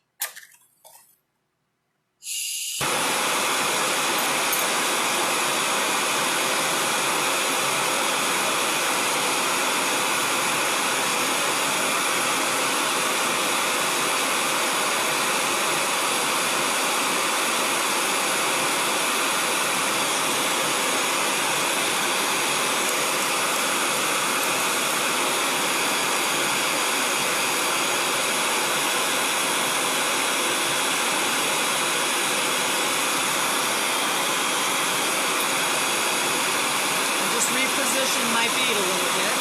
Reposition my bead a little bit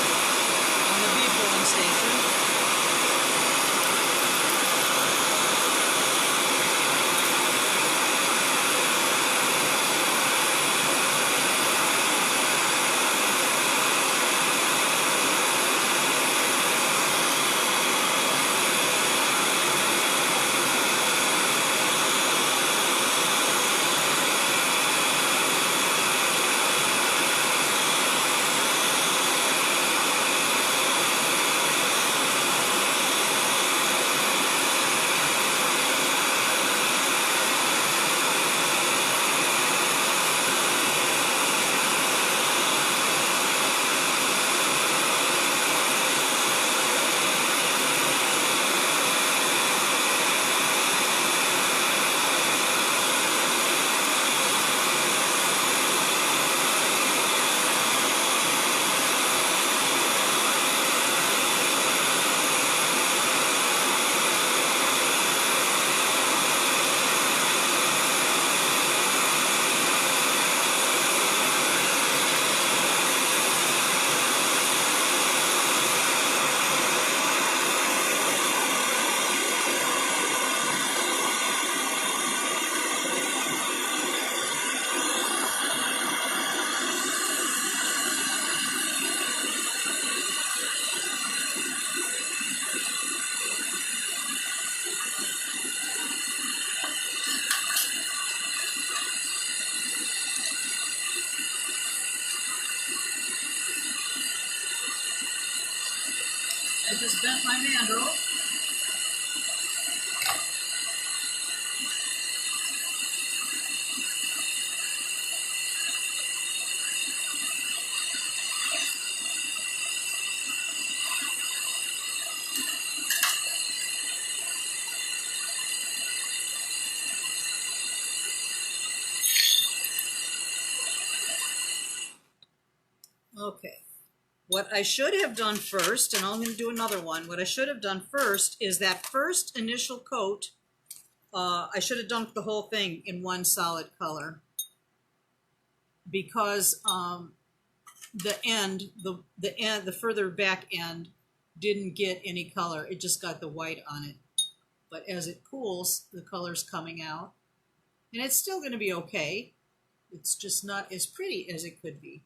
on the bead pulling station. bent my mandrel. Okay, what I should have done first, and I'm going to do another one, what I should have done first is that first initial coat, I should have dunked the whole thing in one solid color, because the further back end didn't get any color. It just got the white on it. But as it cools, the color's coming out. And it's still going to be okay. It's just not as pretty as it could be.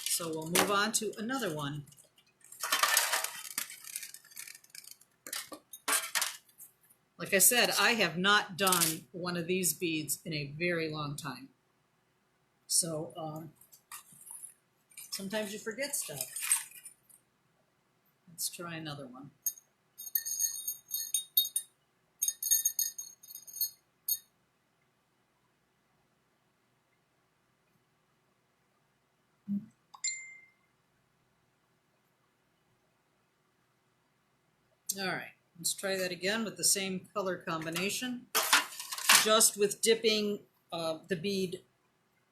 So we'll move on to another one. Like I said, I have not done one of these beads in a very long time. So sometimes you forget stuff. Let's try another one. All right, let's try that again with the same color combination, just with dipping the bead,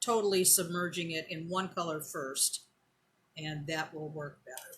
totally submerging it in one color first, and that will work better.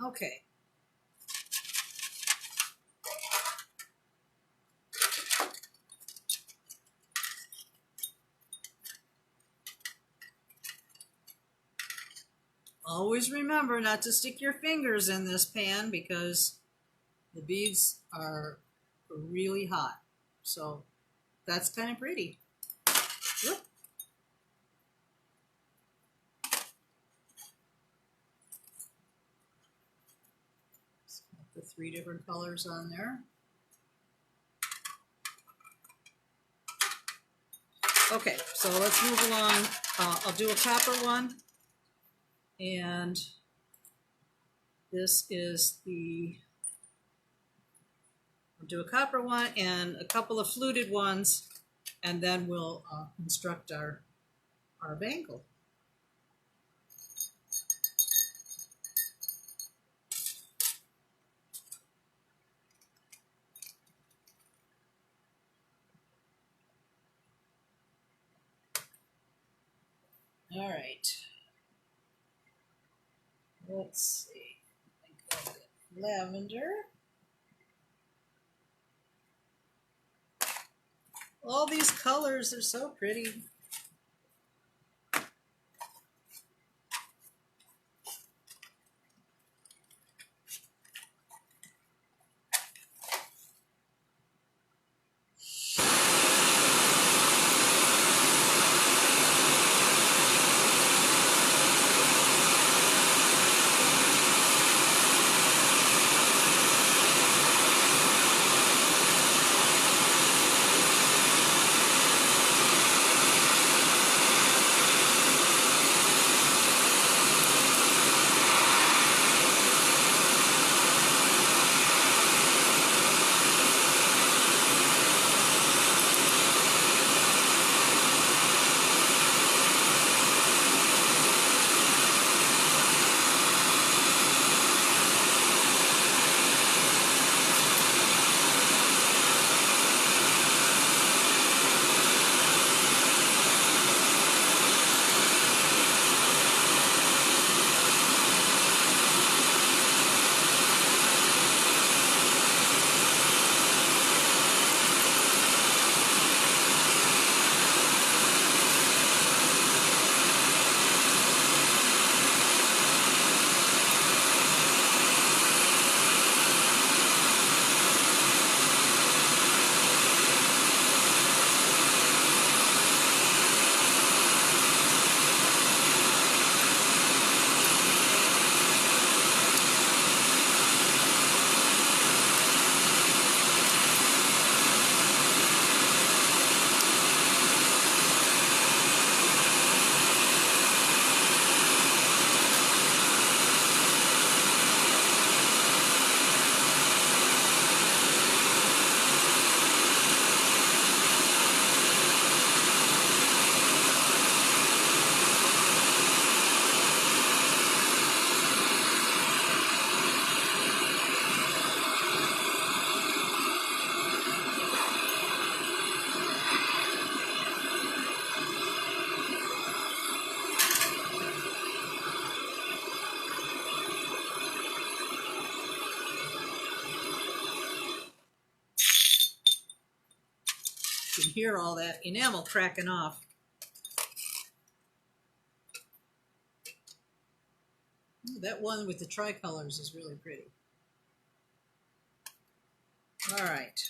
Okay. Always remember not to stick your fingers in this pan because the beads are really hot. So that's kind of pretty. Whoop. The 3 different colors on there. Okay, so let's move along. I'll do a copper one, and this is I'll do a copper one and a couple of fluted ones, and then we'll construct our bangle. All right. Let's see. I got lavender. All these colors are so pretty. You can hear all that enamel cracking off. Ooh, that one with the tricolors is really pretty. All right.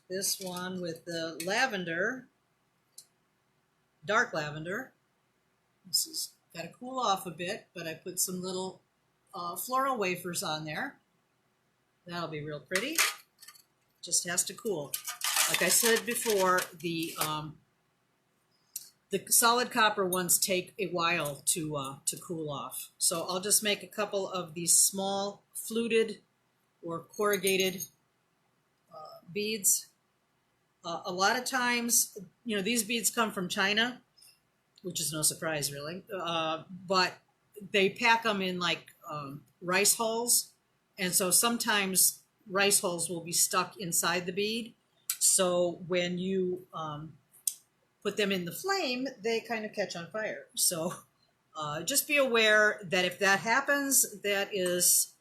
This one with the lavender, dark lavender. This has got to cool off a bit, but I put some little floral wafers on there. That'll be real pretty. Just has to cool. Like I said before, the solid copper ones take a while to cool off. So I'll just make a couple of these small fluted or corrugated beads. A lot of times, you know, these beads come from China, which is no surprise really, but they pack them in like rice hulls, and so sometimes rice hulls will be stuck inside the bead. So when you put them in the flame, they kind of catch on fire. So just be aware that if that happens, that is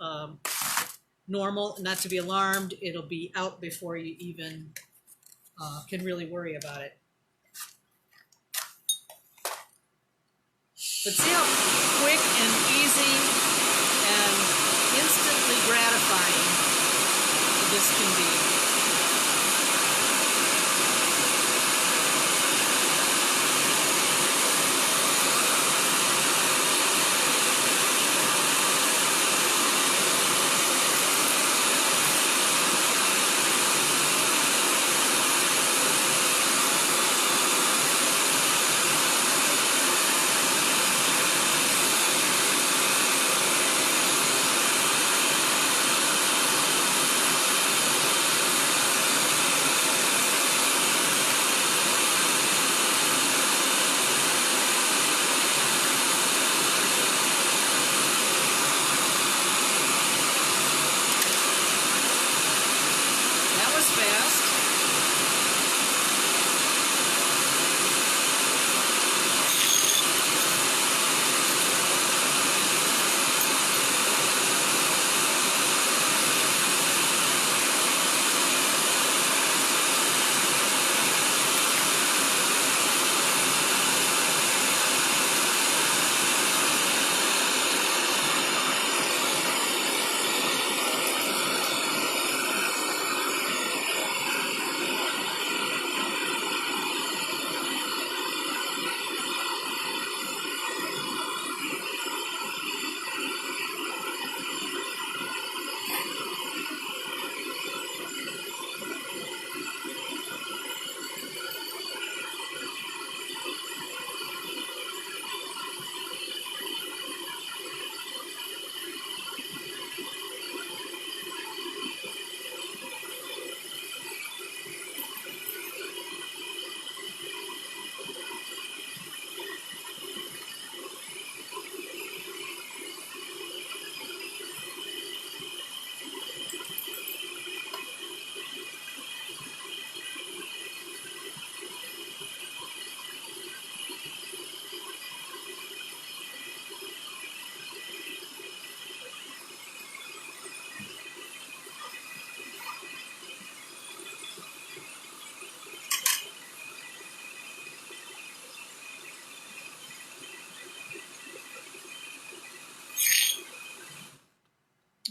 normal, not to be alarmed. It'll be out before you even can really worry about it. But see how quick and easy and instantly gratifying this can be.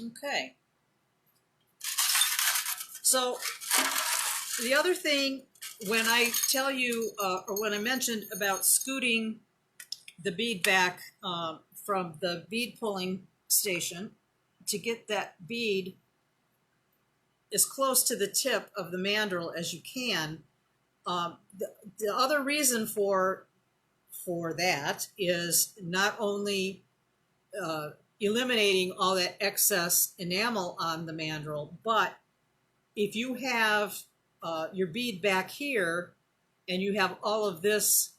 Okay. So the other thing, when I tell you, or when I mentioned about scooting the bead back from the bead pulling station to get that bead as close to the tip of the mandrel as you can, the other reason for that is not only eliminating all that excess enamel on the mandrel, but if you have your bead back here and you have all of this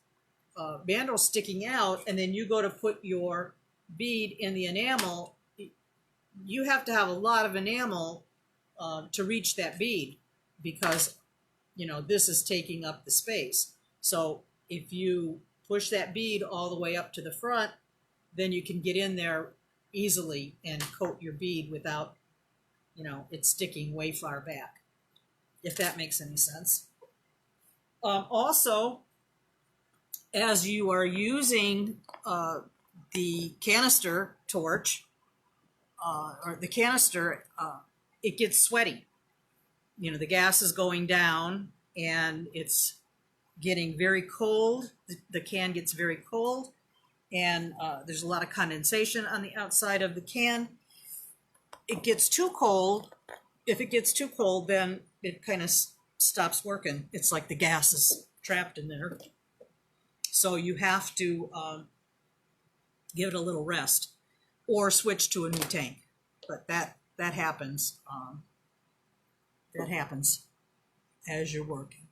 mandrel sticking out, and then you go to put your bead in the enamel, you have to have a lot of enamel to reach that bead, because this is taking up the space. So if you push that bead all the way up to the front, then you can get in there easily and coat your bead without it sticking way far back, if that makes any sense. Also, as you are using the canister torch or the canister, it gets sweaty. The gas is going down and it's getting very cold. The can gets very cold, and there's a lot of condensation on the outside of the can. It gets too cold. If it gets too cold, then it kind of stops working. It's like the gas is trapped in there. So you have to give it a little rest or switch to a new tank. But that happens. That happens as you're working.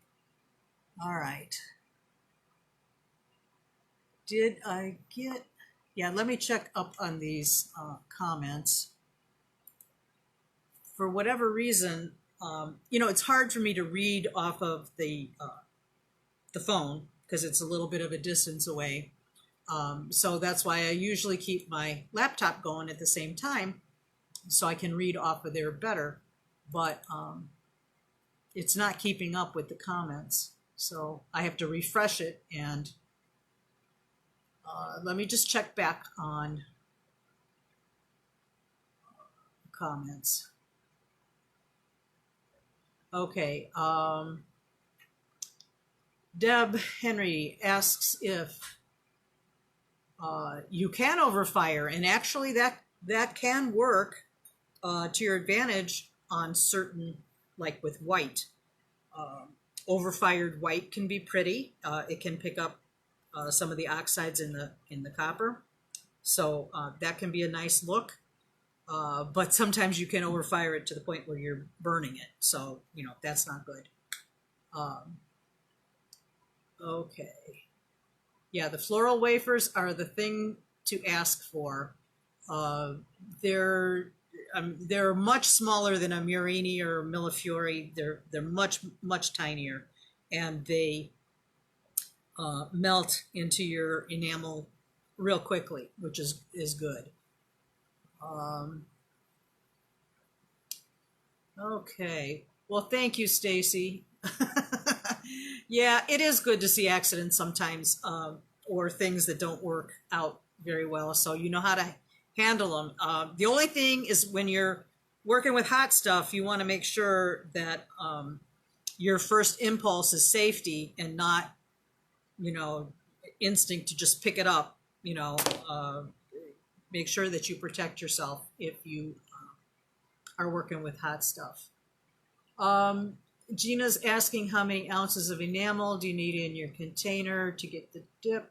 All right. Did I get... Yeah, let me check up on these comments. For whatever reason, it's hard for me to read off of the phone because it's a little bit of a distance away. So that's why I usually keep my laptop going at the same time so I can read off of there better. But it's not keeping up with the comments. So I have to refresh it, and let me just check back on comments. Okay. Deb Henry asks if you can overfire, and actually that can work to your advantage on certain, like with white. Overfired white can be pretty. It can pick up some of the oxides in the copper, so that can be a nice look. But sometimes you can overfire it to the point where you're burning it, so that's not good. Okay, yeah, the floral wafers are the thing to ask for. They're much smaller than a Murini or Millefiori. They're much tinier, and they melt into your enamel real quickly, which is good. Okay. Well, thank you, Stacy. Yeah, it is good to see accidents sometimes, or things that don't work out very well, so you know how to handle them. The only thing is, when you're working with hot stuff, you want to make sure that your first impulse is safety and not, instinct to just pick it up. Make sure that you protect yourself if you are working with hot stuff. Gina's asking how many ounces of enamel do you need in your container to get the dip.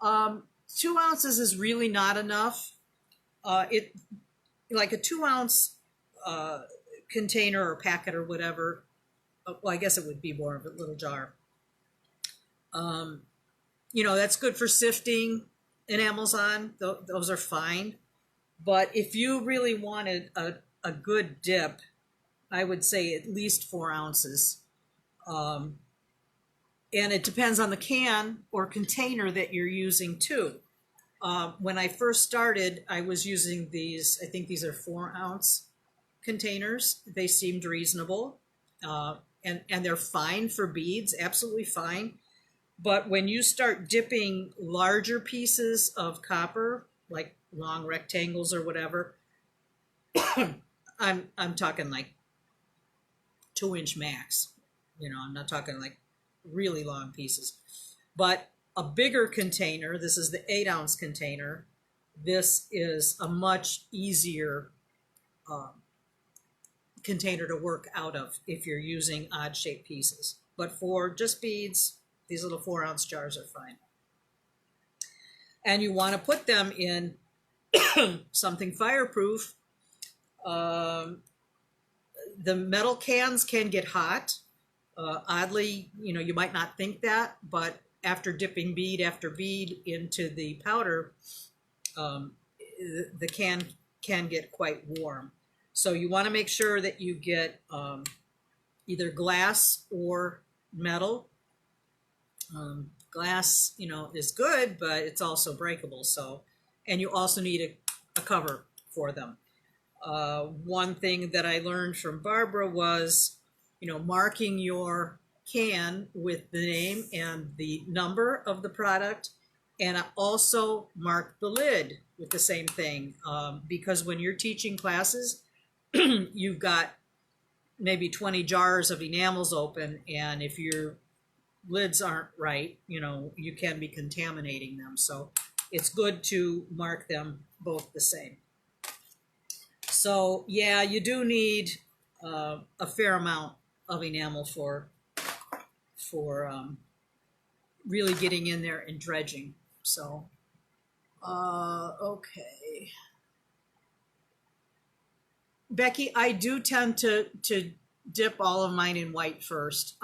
2 ounces is really not enough. Like a 2 ounce container or packet or whatever. Well, I guess it would be more of a little jar. That's good for sifting enamels on. Those are fine. But if you really wanted a good dip, I would say at least 4 ounces. And it depends on the can or container that you're using too. When I first started, I was using these, I think these are 4 ounce containers. They seemed reasonable. And they're fine for beads, absolutely fine. But when you start dipping larger pieces of copper, like long rectangles or whatever, I'm talking like 2-inch max. You know, I'm not talking like really long pieces. But a bigger container, this is the 8-ounce container. This is a much easier container to work out of if you're using odd shaped pieces. But for just beads, these little 4-ounce jars are fine. And you want to put them in something fireproof. The metal cans can get hot. Oddly, you know, you might not think that, but after dipping bead after bead into the powder, the can get quite warm. So you want to make sure that you get either glass or metal. Glass, you know, is good, but it's also breakable. So, and you also need a cover for them. One thing that I learned from Barbara was, you know, marking your can with the name and the number of the product, and I also mark the lid with the same thing, because when you're teaching classes, you've got maybe 20 jars of enamels open, and if your lids aren't right, you know, you can be contaminating them. So it's good to mark them both the same. So yeah, you do need a fair amount of enamel for really getting in there and dredging. So okay, Becky, I do tend to dip all of mine in white first.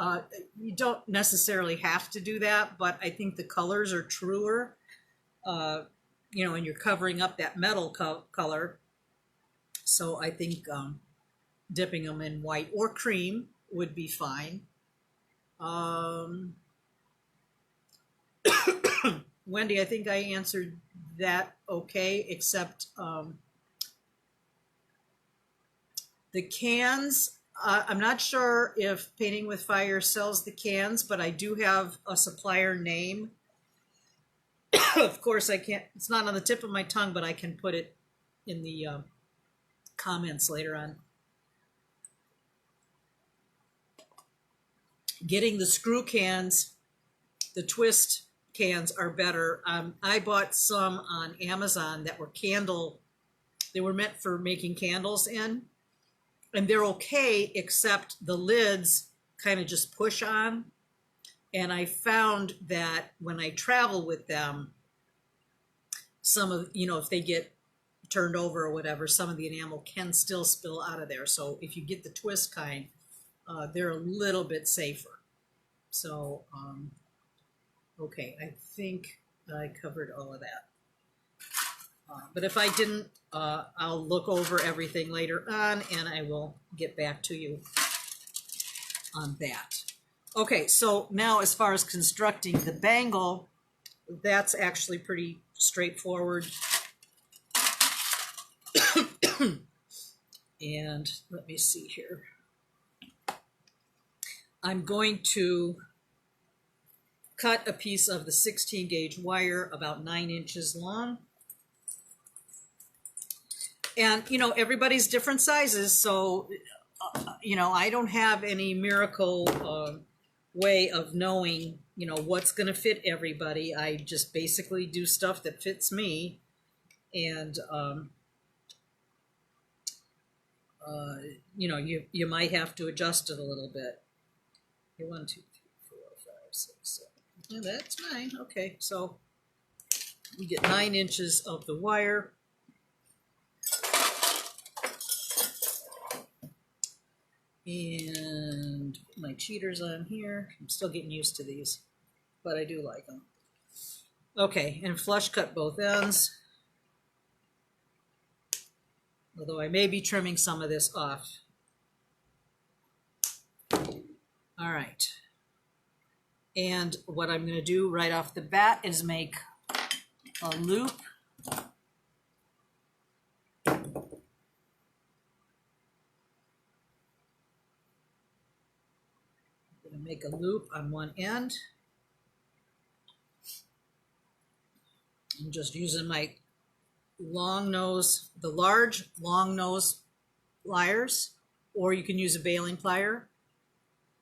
You don't necessarily have to do that, but I think the colors are truer, you know, and you're covering up that metal color. So I think dipping them in white or cream would be fine. Wendy, I think I answered that okay, except the cans. I'm not sure if Painting with Fire sells the cans, but I do have a supplier name. Of course, I can't, it's not on the tip of my tongue, but I can put it in the comments later on. Getting the screw cans, the twist cans are better. I bought some on Amazon that were they were meant for making candles in, and they're okay, except the lids kind of just push on. And I found that when I travel with them, some of, you know, if they get turned over or whatever, some of the enamel can still spill out of there. So if you get the twist kind, they're a little bit safer. So, okay, I think I covered all of that. But if I didn't, I'll look over everything later on and I will get back to you on that. Okay, so now as far as constructing the bangle, that's actually pretty straightforward. And let me see here. I'm going to cut a piece of the 16 gauge wire about 9 inches long. And, you know, everybody's different sizes, so, you know, I don't have any miracle way of knowing, you know, what's going to fit everybody. I just basically do stuff that fits me. And, you know, you might have to adjust it a little bit. 1, 2, 3, 4, 5, 6, 7. Yeah, that's 9. Okay, so we get 9 inches of the wire. And my cheaters on here. I'm still getting used to these, but I do like them. Okay, and flush cut both ends. Although I may be trimming some of this off. All right. And what I'm going to do right off the bat is make a loop. Make a loop on one end. I'm just using my the large long nose pliers, or you can use a baling plier.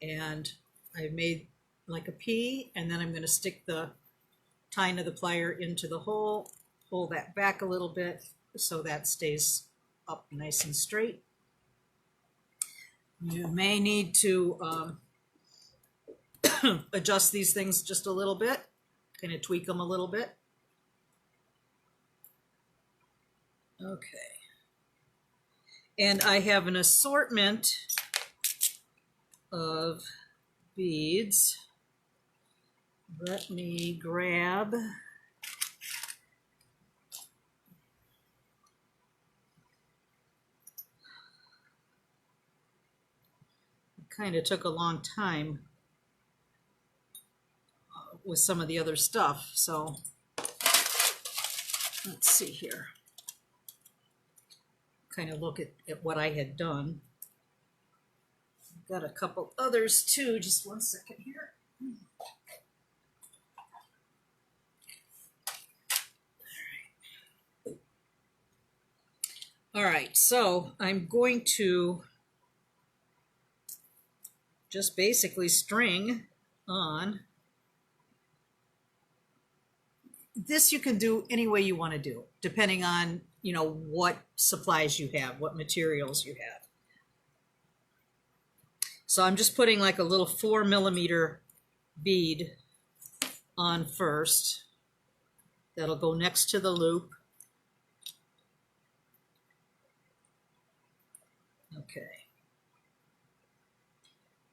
And I've made like a P, and then I'm going to stick the tine of the plier into the hole, pull that back a little bit so that stays up nice and straight. You may need to adjust these things just a little bit, kind of tweak them a little bit. Okay. And I have an assortment of beads. Let me grab kind of took a long time with some of the other stuff, so let's see here. Kind of look at what I had done. I've got a couple others too, just one second here. All right, so I'm going to just basically string on. This you can do any way you want to do, depending on, you know, what supplies you have, what materials you have. So I'm just putting like a little 4mm bead on first. That'll go next to the loop. Okay.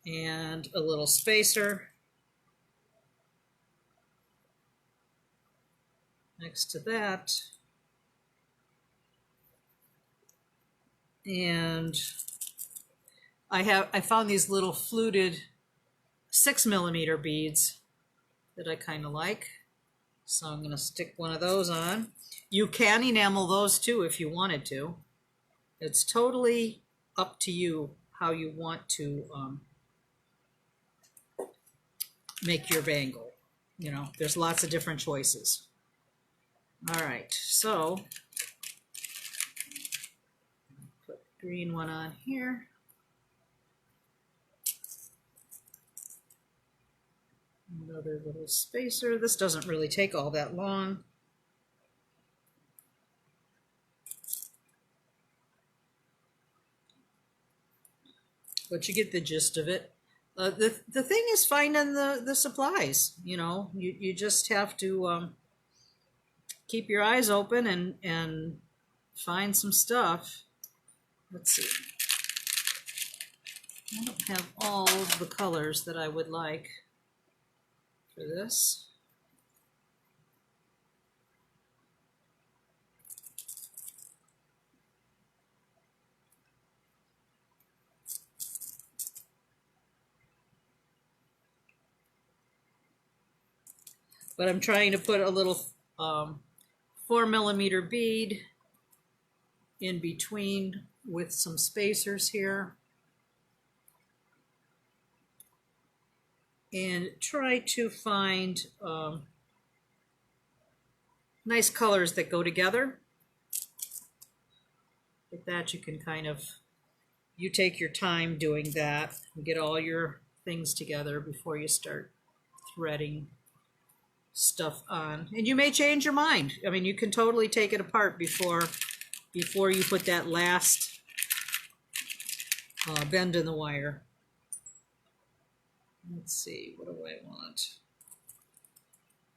And a little spacer next to that. And I found these little fluted 6mm beads that I kind of like. So I'm going to stick one of those on. You can enamel those too if you wanted to. It's totally up to you how you want to make your bangle. You know, there's lots of different choices. All right, so put the green one on here. Another little spacer. This doesn't really take all that long. But you get the gist of it. The thing is finding the supplies. You know, you just have to keep your eyes open and find some stuff. Let's see. I don't have all of the colors that I would like for this. But I'm trying to put a little 4mm bead in between with some spacers here. And try to find nice colors that go together. With that you can kind of, you take your time doing that and get all your things together before you start threading stuff on. And you may change your mind. I mean, you can totally take it apart before you put that last bend in the wire. Let's see, what do I want?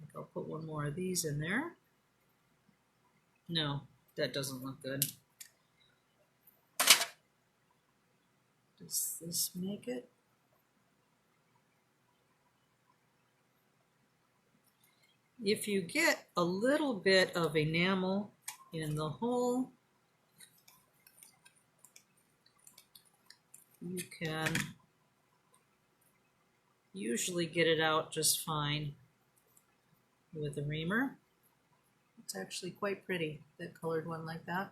I think I'll put one more of these in there. No, that doesn't look good. Does this make it? If you get a little bit of enamel in the hole, you can usually get it out just fine with a reamer. It's actually quite pretty, that colored one like that,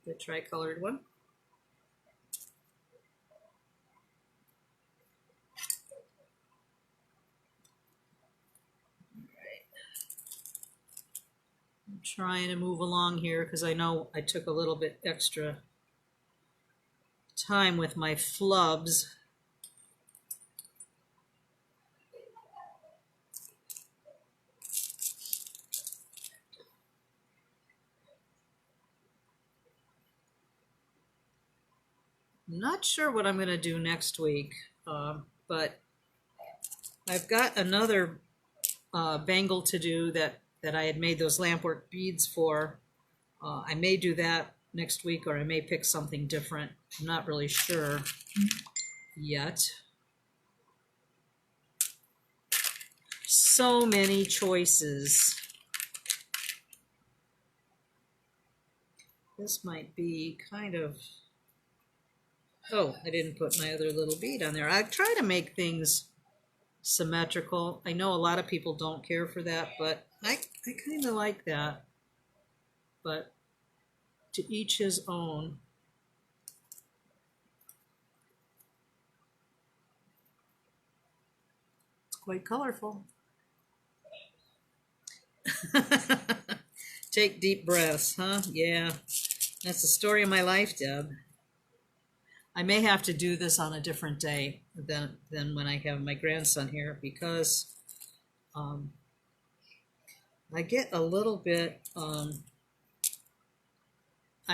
the tricolored one. trying to move along here because I know I took a little bit extra time with my flubs. Not sure what I'm going to do next week, but I've got another bangle to do that I had made those lampwork beads for. I may do that next week, or I may pick something different. I'm not really sure yet. So many choices. This might be kind of... Oh, I didn't put my other little bead on there. I try to make things symmetrical. I know a lot of people don't care for that, but I kind of like that. But to each his own. It's quite colorful. Take deep breaths, huh? Yeah, that's the story of my life, Deb. I may have to do this on a different day than when I have my grandson here, because I get a little bit, I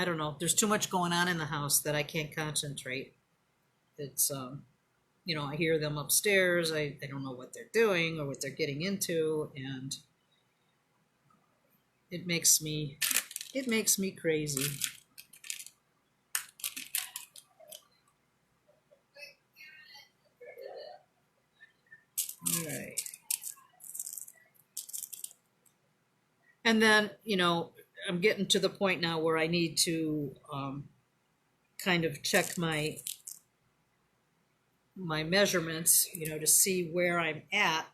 don't know, there's too much going on in the house that I can't concentrate. It's, you know, I hear them upstairs, I don't know what they're doing or what they're getting into, and it makes me crazy. All right. And then, you know, I'm getting to the point now where I need to kind of check my measurements, you know, to see where I'm at,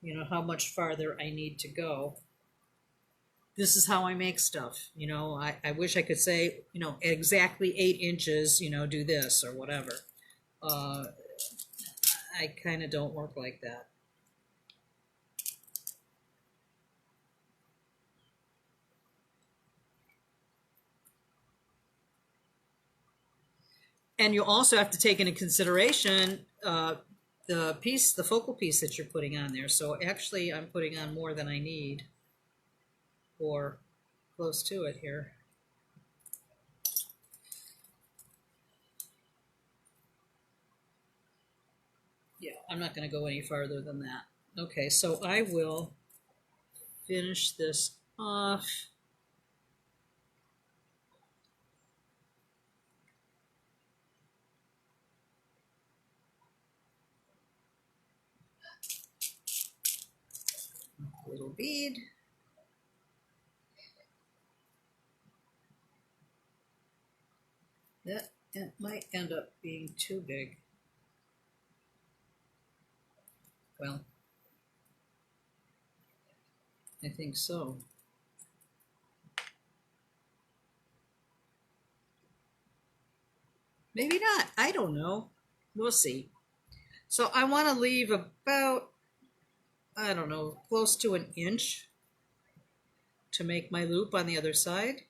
you know, how much farther I need to go. This is how I make stuff, you know. I wish I could say, you know, exactly 8 inches, you know, do this or whatever. I kind of don't work like that. And you also have to take into consideration the focal piece that you're putting on there. So actually I'm putting on more than I need, or close to it here. Yeah, I'm not going to go any farther than that. Okay, so I will finish this off. Little bead. That it might end up being too big. Well, I think so. Maybe not. I don't know. We'll see. So I want to leave about, I don't know, close to 1 inch to make my loop on the other side.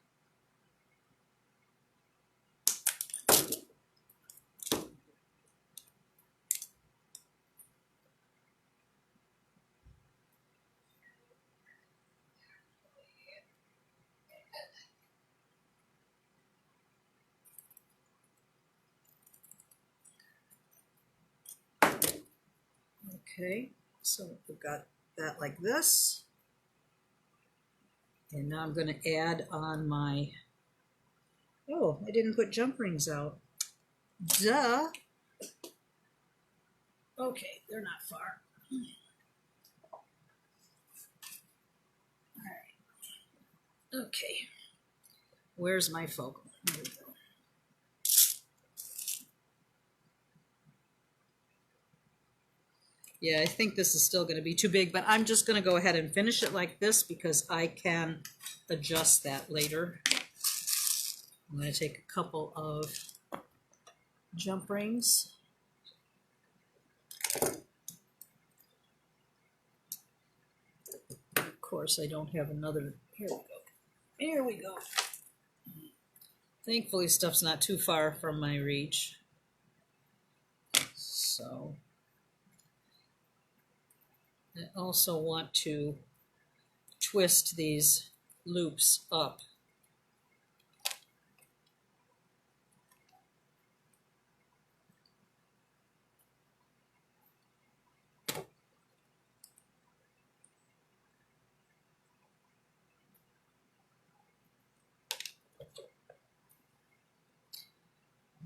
Okay, so we've got that like this. And now I'm going to add on my, oh, I didn't put jump rings out. Duh. Okay, they're not far. All right. Okay. Where's my focal? There we go. Yeah, I think this is still going to be too big, but I'm just going to go ahead and finish it like this because I can adjust that later. I'm going to take a couple of jump rings. Of course, course, I don't have another. Here we go. Here we go. Thankfully, stuff's not too far from my reach. So I also want to twist these loops up.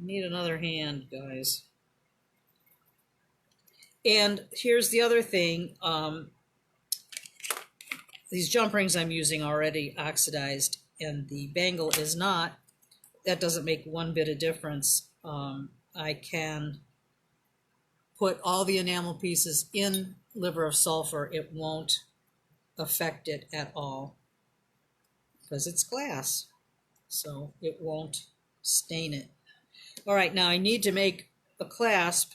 Need another hand, guys. And here's the other thing. These jump rings I'm using already oxidized, and the Bangle is not. That doesn't make one bit of difference. I can put all the enamel pieces in liver of sulfur. It won't affect it at all because it's glass, so it won't stain it. All right, now I need to make a clasp,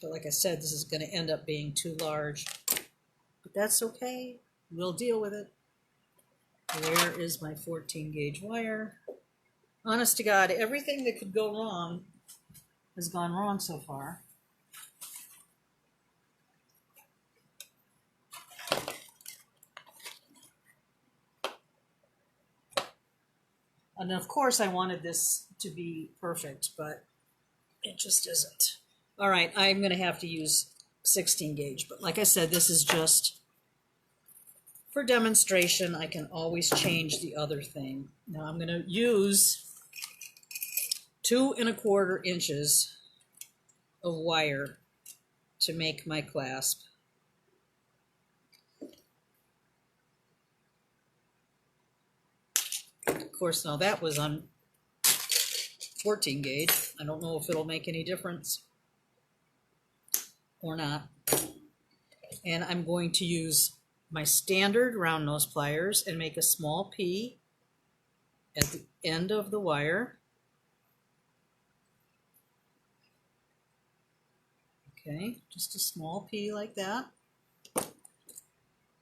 but like I said, this is going to end up being too large. But that's okay. We'll deal with it. Where is my 14 gauge wire? Honest to God, everything that could go wrong has gone wrong so far. And of course I wanted this to be perfect, but it just isn't. All right, I'm going to have to use 16 gauge, but like I said, this is just for demonstration. I can always change the other thing. Now I'm going to use 2 1/4 inches of wire to make my clasp. Of course, now that was on 14 gauge. I don't know if it'll make any difference or not. And I'm going to use my standard round nose pliers and make a small P at the end of the wire. Okay, just a small P like that.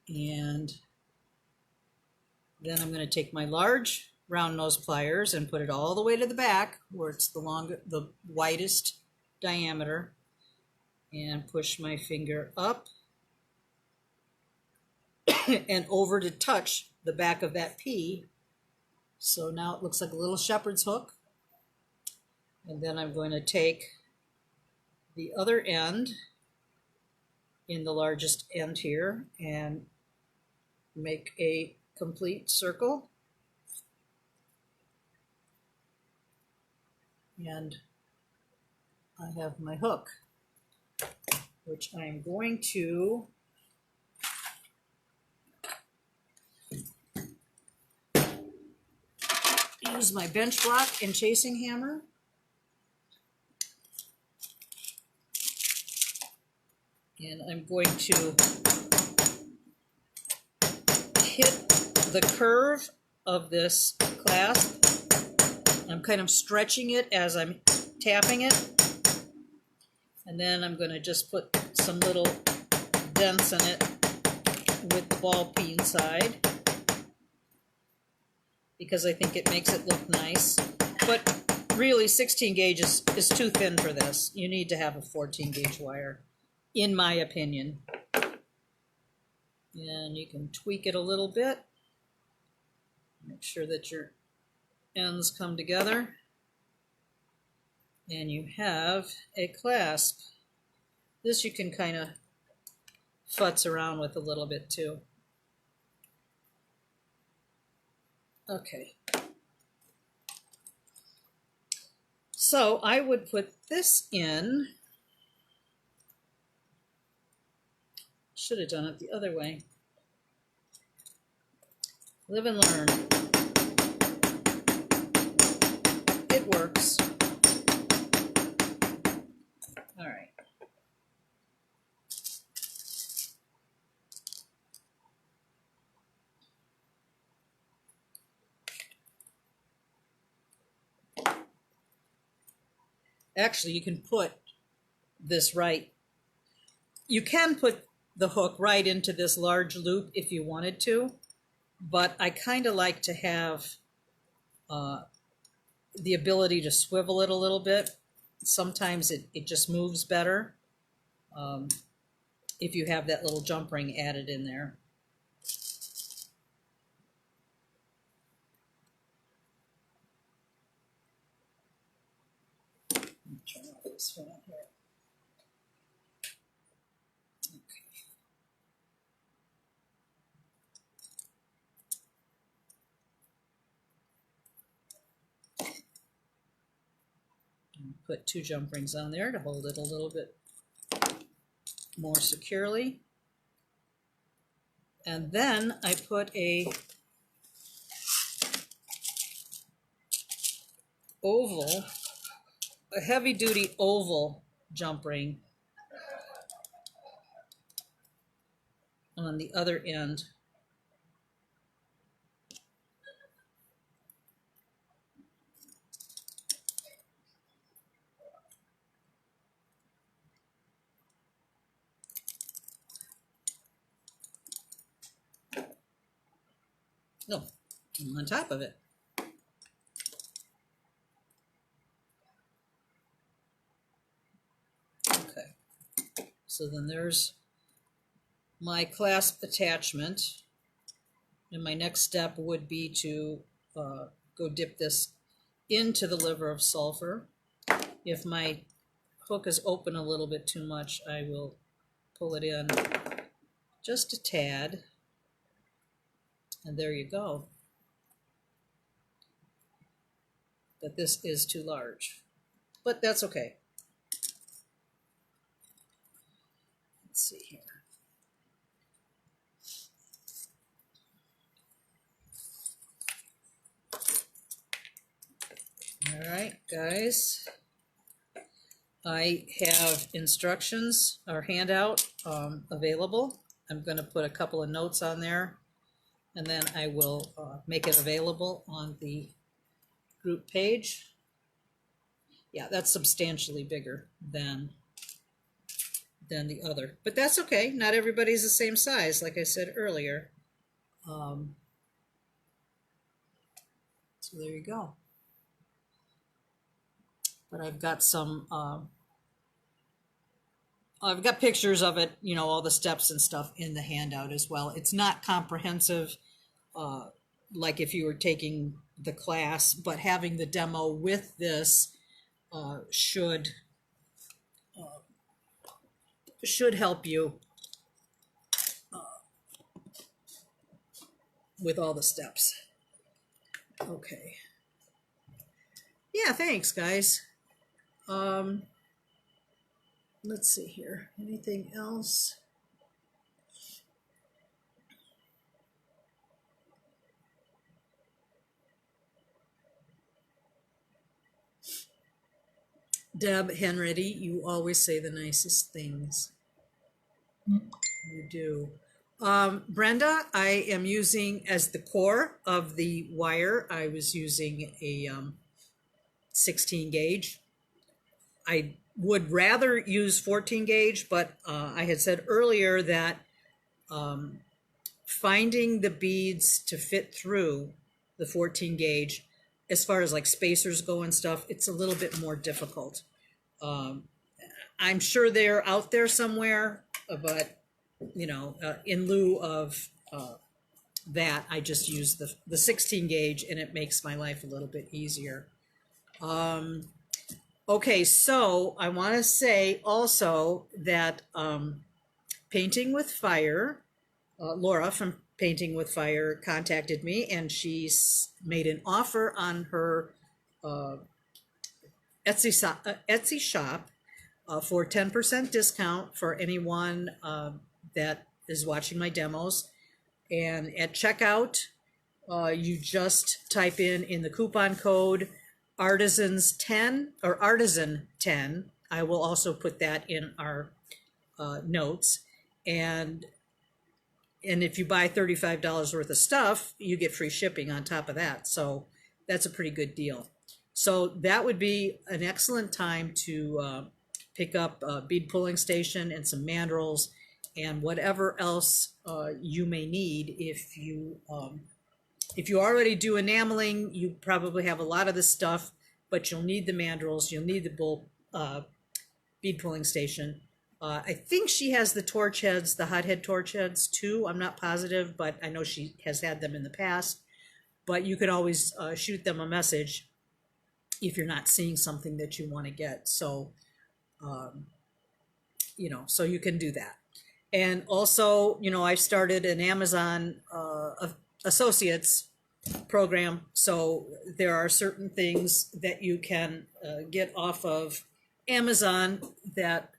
And then I'm going to take my large round nose pliers and put it all the way to the back where it's the widest diameter, and push my finger up and over to touch the back of that P. So now it looks like a little shepherd's hook. And then I'm going to take the other end in the largest end here and make a complete circle. And I have my hook, which I'm going to use my bench block and chasing hammer. And I'm going to hit the curve of this clasp. I'm kind of stretching it as I'm tapping it. And then I'm going to just put some little dents in it with the ball peen side, because I think it makes it look nice. But really 16 gauge is too thin for this. You need to have a 14 gauge wire, in my opinion. And you can tweak it a little bit. Make sure that your ends come together. And you have a clasp. This you can kind of futz around with a little bit too. Okay. So I would put this in. Should have done it the other way. Live and learn. It works. All right. Actually, you can put this right. You can put the hook right into this large loop if you wanted to, but I kind of like to have the ability to swivel it a little bit. Sometimes it just moves better if you have that little jump ring added in there. Turn off this fan here. Put 2 jump rings on there to hold it a little bit more securely. And then I put a oval, a heavy-duty oval jump ring on the other end. Oh, I'm on top of it. Okay, so then there's my clasp attachment, and my next step would be to go dip this into the liver of sulfur. If my hook is open a little bit too much, I will pull it in just a tad. And there you go. But this is too large. But that's okay. Let's see here. All right, guys. I have instructions or handout available. I'm going to put a couple of notes on there, and then I will make it available on the group page. Yeah, that's substantially bigger than the other, but that's okay. Not everybody's the same size, like I said earlier. So there you go. But I've got some I've got pictures of it, you know, all the steps and stuff in the handout as well. It's not comprehensive like if you were taking the class, but having the demo with this should help you with all the steps. Okay. Yeah, thanks, guys. Let's see here. Anything else? Deb Henready, you always say the nicest things. You do. Brenda, I am using as the core of the wire, I was using a 16 gauge. I would rather use 14 gauge, but I had said earlier that finding the beads to fit through the 14 gauge, as far as like spacers go and stuff, it's a little bit more difficult. I'm sure they're out there somewhere, but you know, in lieu of that, I just use the 16 gauge, and it makes my life a little bit easier. Okay, so I want to say also that Painting with Fire, Laura from Painting with Fire contacted me, and she's made an offer on her Etsy shop for 10% discount for anyone that is watching my demos. And at checkout, you just type in the coupon code artisans10 or artisan10. I will also put that in our notes. And if you buy $35 worth of stuff, you get free shipping on top of that. So that's a pretty good deal. So that would be an excellent time to pick up a bead pulling station and some mandrels and whatever else you may need. If you already do enameling, you probably have a lot of the stuff, but you'll need the mandrels, you'll need the bull bead pulling station. I think she has the torch heads, the hothead torch heads too. I'm not positive, but I know she has had them in the past. But you can always shoot them a message if you're not seeing something that you want to get. So, so you can do that. And also, I've started an Amazon Associates program. So there are certain things that you can get off of Amazon that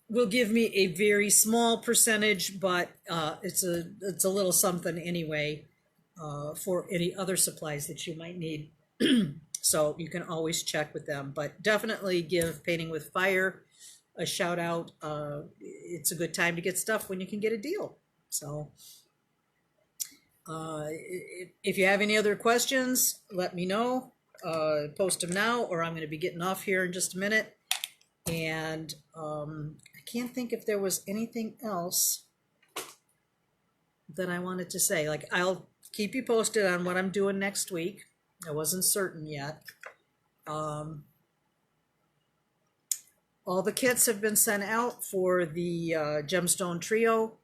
will give me a very small percentage, but it's a little something anyway for any other supplies that you might need. So you can always check with them, but definitely give Painting with Fire a shout out. It's a good time to get stuff when you can get a deal. So if you have any other questions, let me know. Post them now, or I'm going to be getting off here in just a minute. And I can't think if there was anything else that I wanted to say. Like, I'll keep you posted on what I'm doing next week. I wasn't certain yet. All the kits have been sent out for the Gemstone Trio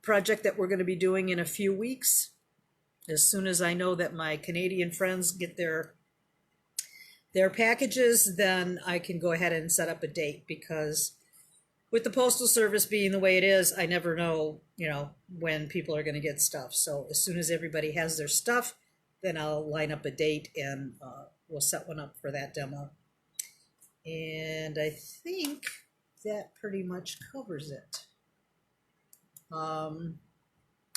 project that we're going to be doing in a few weeks. As soon as I know that my Canadian friends get their packages, then I can go ahead and set up a date, because with the Postal Service being the way it is, I never know, when people are going to get stuff. So as soon as everybody has their stuff, then I'll line up a date and we'll set one up for that demo. And I think that pretty much covers it. I'm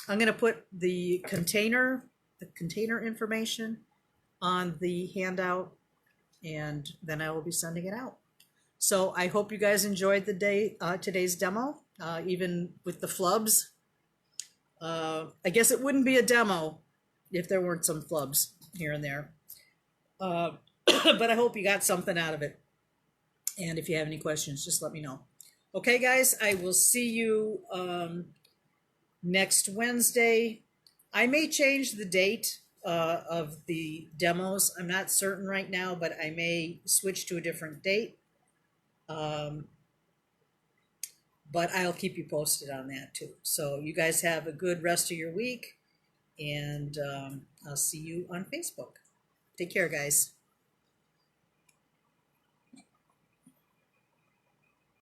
going to put the container information on the handout, and then I will be sending it out. So I hope you guys enjoyed today's demo, even with the flubs. I guess it wouldn't be a demo if there weren't some flubs here and there. But I hope you got something out of it. And if you have any questions, just let me know. Okay, guys, I will see you next Wednesday. I may change the date of the demos. I'm not certain right now, but I may switch to a different date. But I'll keep you posted on that too. So you guys have a good rest of your week, and I'll see you on Facebook. Take care, guys.